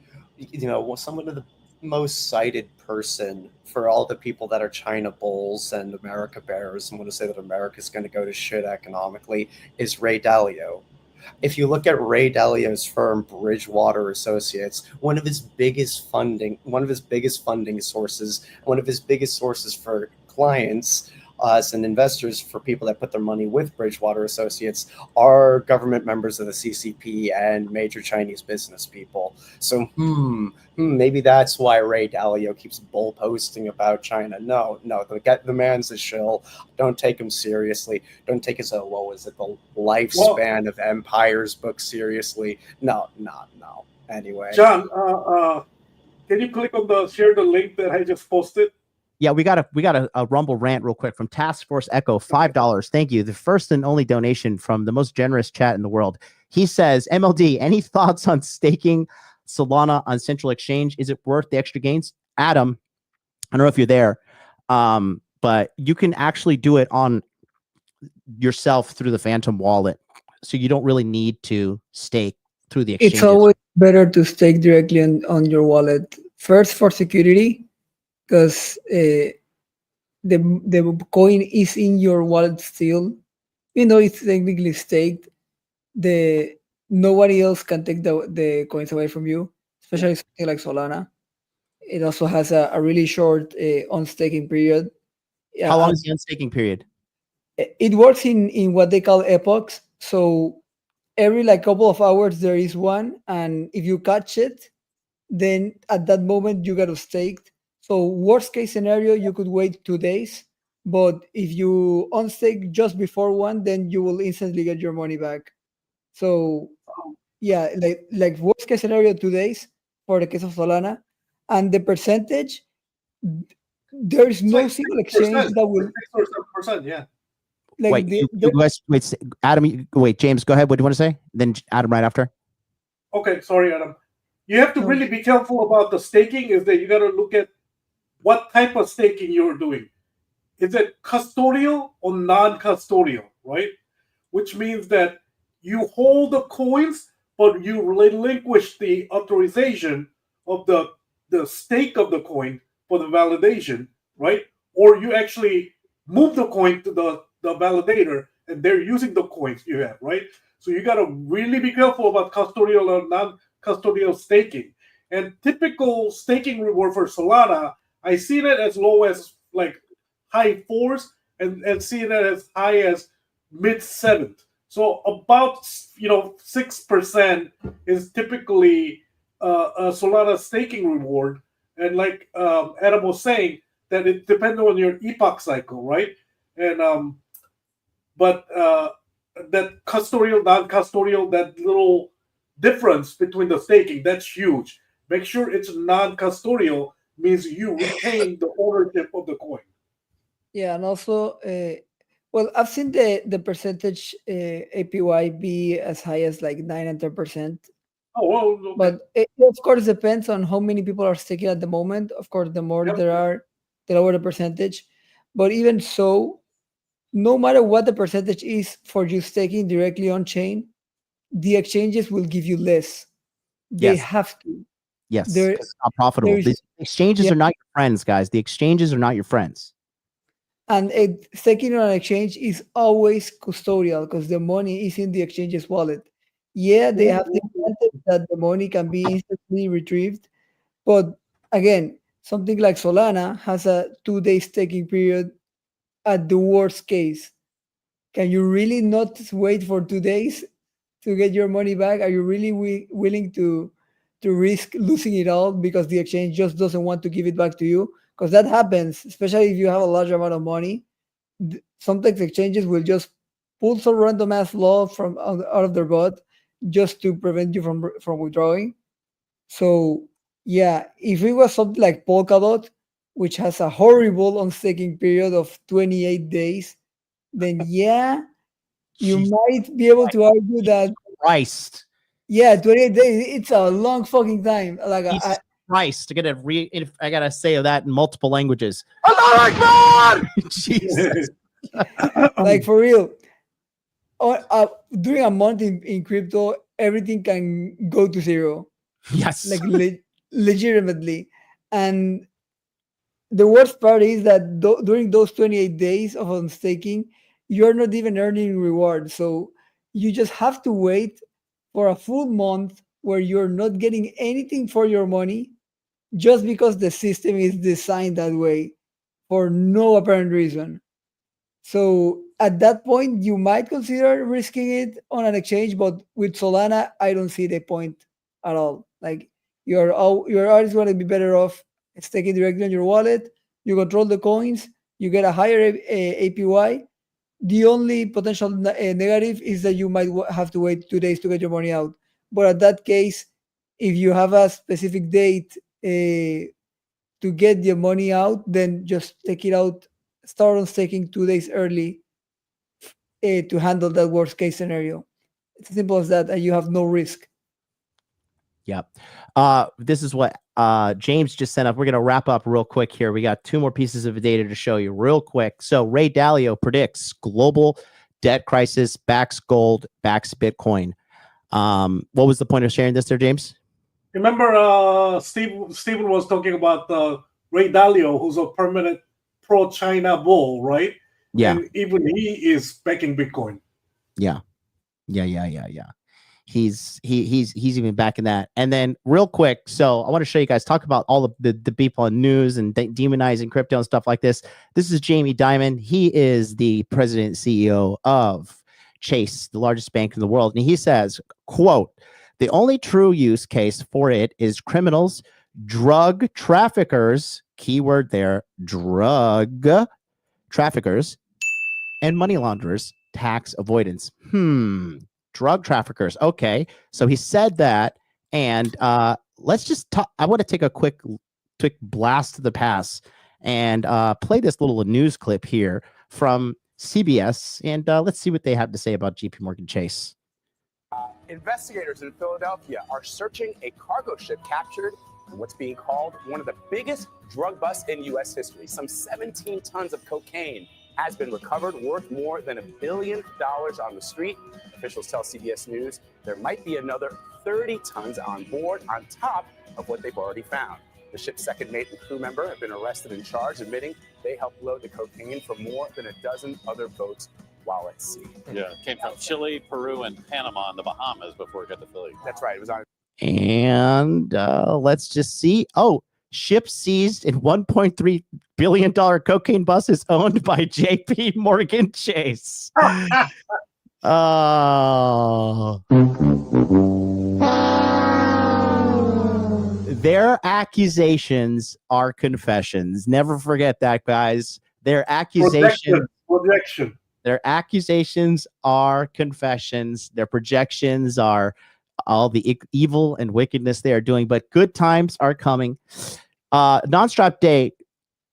S4: someone of the most cited person for all the people that are China bulls and America bears and want to say that America's going to go to shit economically is Ray Dalio. If you look at Ray Dalio's firm, Bridgewater Associates, one of his biggest funding sources, one of his biggest sources for clients us and investors, for people that put their money with Bridgewater Associates, are government members of the CCP and major Chinese business people. So, maybe that's why Ray Dalio keeps bull posting about China. No, the man's a shill. Don't take him seriously. Don't take his the lifespan of empires book seriously. No. Anyway,
S5: John, can you click on share the link that I just posted?
S1: Yeah, we got a Rumble rant real quick from Task Force Echo, $5. Thank you. The first and only donation from the most generous chat in the world. He says, MLD, any thoughts on staking Solana on central exchange? Is it worth the extra gains? Adam, I don't know if you're there, but you can actually do it on yourself through the Phantom wallet. So you don't really need to stake through the exchanges.
S2: It's always better to stake directly on your wallet. First, for security, because the coin is in your wallet still, even though it's technically staked. Nobody else can take the coins away from you, especially something like Solana. It also has a really short unstaking period.
S1: How long is the unstaking period?
S2: It works in what they call epochs. So every couple of hours there is one, and if you catch it, then at that moment you got to stake. So worst case scenario, you could wait 2 days, but if you unstake just before one, then you will instantly get your money back. So yeah, like worst case scenario, 2 days for the case of Solana, and the percentage, there is no single exchange that will.
S5: 6%, yeah.
S2: Like
S1: Wait, Adam. Wait, James, go ahead. What do you want to say? Then Adam, right after.
S5: Okay, sorry, Adam. You have to really be careful about the staking. Is that you got to look at what type of staking you're doing. Is it custodial or non-custodial, right? Which means that you hold the coins, but you relinquish the authorization of the stake of the coin for the validation, right? Or you actually move the coin to the validator, and they're using the coins you have, right? So you got to really be careful about custodial or non-custodial staking. And typical staking reward for Solana, I see that as low as high 4s and see that as high as mid 7th. So about 6% is typically a Solana staking reward. And like Adam was saying, that it depends on your epoch cycle, right? And but that custodial, non-custodial, that little difference between the staking, that's huge. Make sure it's non-custodial, means you retain the ownership of the coin.
S2: Yeah, and also, well, I've seen the percentage APY be as high as 9 and 10%.
S5: Oh, well, okay.
S2: But it of course depends on how many people are staking at the moment. Of course, the more there are, the lower the percentage. But even so, no matter what the percentage is for you staking directly on chain, the exchanges will give you less. They have to.
S1: Yes, it's not profitable. The exchanges are not your friends, guys. The exchanges are not your friends.
S2: And staking on an exchange is always custodial because the money is in the exchange's wallet. Yeah, they have the advantage that the money can be instantly retrieved. But again, something like Solana has a 2-day staking period at the worst case. Can you really not wait for 2 days to get your money back? Are you really willing to risk losing it all because the exchange just doesn't want to give it back to you? Because that happens, especially if you have a large amount of money. Sometimes exchanges will just pull some random ass law from out of their butt just to prevent you from withdrawing. So yeah, if it was something like Polkadot, which has a horrible unstaking period of 28 days, then yeah, you might be able to argue that.
S1: Christ.
S2: Yeah, 28 days. It's a long fucking time. Like
S1: Jesus Christ, I gotta say that in multiple languages. Jesus.
S2: Like for real. During a month in crypto, everything can go to zero.
S1: Yes.
S2: Like legitimately. And the worst part is that during those 28 days of unstaking, you're not even earning reward. So you just have to wait for a full month where you're not getting anything for your money just because the system is designed that way for no apparent reason. So at that point, you might consider risking it on an exchange, but with Solana, I don't see the point at all. Like you're always going to be better off staking directly on your wallet. You control the coins. You get a higher APY. The only potential negative is that you might have to wait 2 days to get your money out. But at that case, if you have a specific date to get your money out, then just take it out. Start on staking 2 days early to handle that worst case scenario. It's as simple as that, and you have no risk.
S1: Yep. This is what James just sent up. We're going to wrap up real quick here. We got 2 more pieces of data to show you real quick. So Ray Dalio predicts global debt crisis backs gold, backs Bitcoin. What was the point of sharing this there, James?
S5: Remember, Stephen was talking about Ray Dalio, who's a permanent pro-China bull, right?
S1: Yeah.
S5: And even he is backing Bitcoin.
S1: Yeah. He's even backing that. And then real quick, so I want to show you guys, talk about all of the people on news and demonizing crypto and stuff like this. This is Jamie Dimon. He is the president and CEO of Chase, the largest bank in the world. And he says, quote, "The only true use case for it is criminals, drug traffickers," keyword there, drug traffickers, "and money launderers, tax avoidance." Drug traffickers. Okay. So he said that. And let's just talk. I want to take a quick blast to the past and play this little news clip here from CBS. And let's see what they have to say about JP Morgan Chase.
S17: Investigators in Philadelphia are searching a cargo ship captured in what's being called one of the biggest drug busts in U.S. history. Some 17 tons of cocaine has been recovered, worth more than $1 billion on the street. Officials tell CBS News there might be another 30 tons on board on top of what they've already found. The ship's second mate and crew member have been arrested and charged, admitting they helped load the cocaine from more than a dozen other boats while at sea.
S19: Yeah, it came from Chile, Peru, and Panama and the Bahamas before it got to Philly.
S17: That's right. It was on.
S1: And let's just see. Oh, ship seized in $1.3 billion cocaine bus is owned by JP Morgan Chase. Their accusations are confessions. Never forget that, guys. Their accusations.
S5: Projection.
S1: Their accusations are confessions. Their projections are all the evil and wickedness they are doing. But good times are coming. Nonstrap Day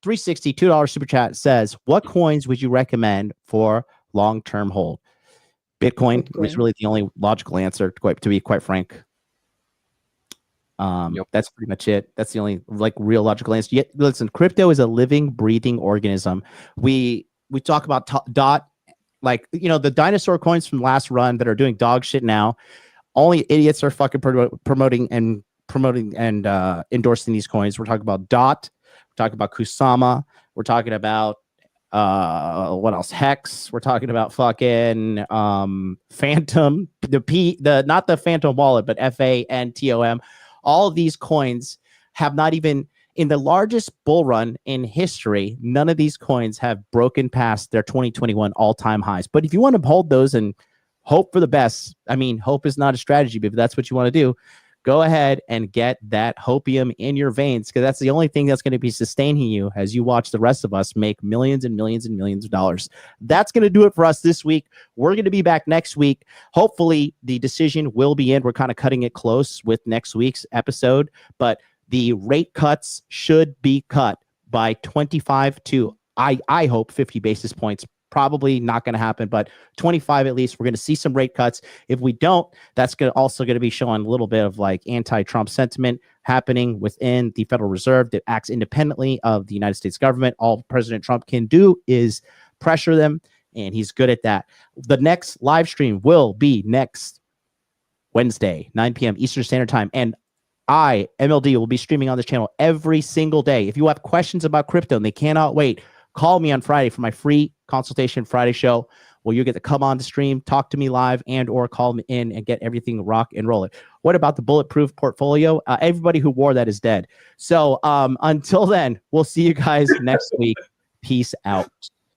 S1: 360 $2 super chat says, "What coins would you recommend for long-term hold?" Bitcoin is really the only logical answer, to be quite frank. That's pretty much it. That's the only real logical answer. Yet, listen, crypto is a living, breathing organism. We talk about DOT, the dinosaur coins from last run that are doing dog shit now. Only idiots are fucking promoting and endorsing these coins. We're talking about DOT. We're talking about Kusama. We're talking about what else? Hex. We're talking about fucking Phantom. Not the Phantom wallet, but FANTOM. All of these coins have not even, in the largest bull run in history, none of these coins have broken past their 2021 all-time highs. But if you want to hold those and hope for the best, I mean, hope is not a strategy, but if that's what you want to do, go ahead and get that hopium in your veins, because that's the only thing that's going to be sustaining you as you watch the rest of us make millions and millions and millions of dollars. That's going to do it for us this week. We're going to be back next week. Hopefully the decision will be in. We're kind of cutting it close with next week's episode, but the rate cuts should be cut by 25 to, I hope, 50 basis points. Probably not going to happen, but 25 at least. We're going to see some rate cuts. If we don't, that's also going to be showing a little bit of anti-Trump sentiment happening within the Federal Reserve that acts independently of the United States government. All President Trump can do is pressure them, and he's good at that. The next live stream will be next Wednesday, 9 p.m. Eastern Standard Time, and I, MLD, will be streaming on this channel every single day. If you have questions about crypto and they cannot wait, call me on Friday for my free consultation Friday show, where you get to come on the stream, talk to me live, and or call me in and get everything rock and roll it. What about the bulletproof portfolio? Everybody who wore that is dead. So until then, we'll see you guys next week. Peace out.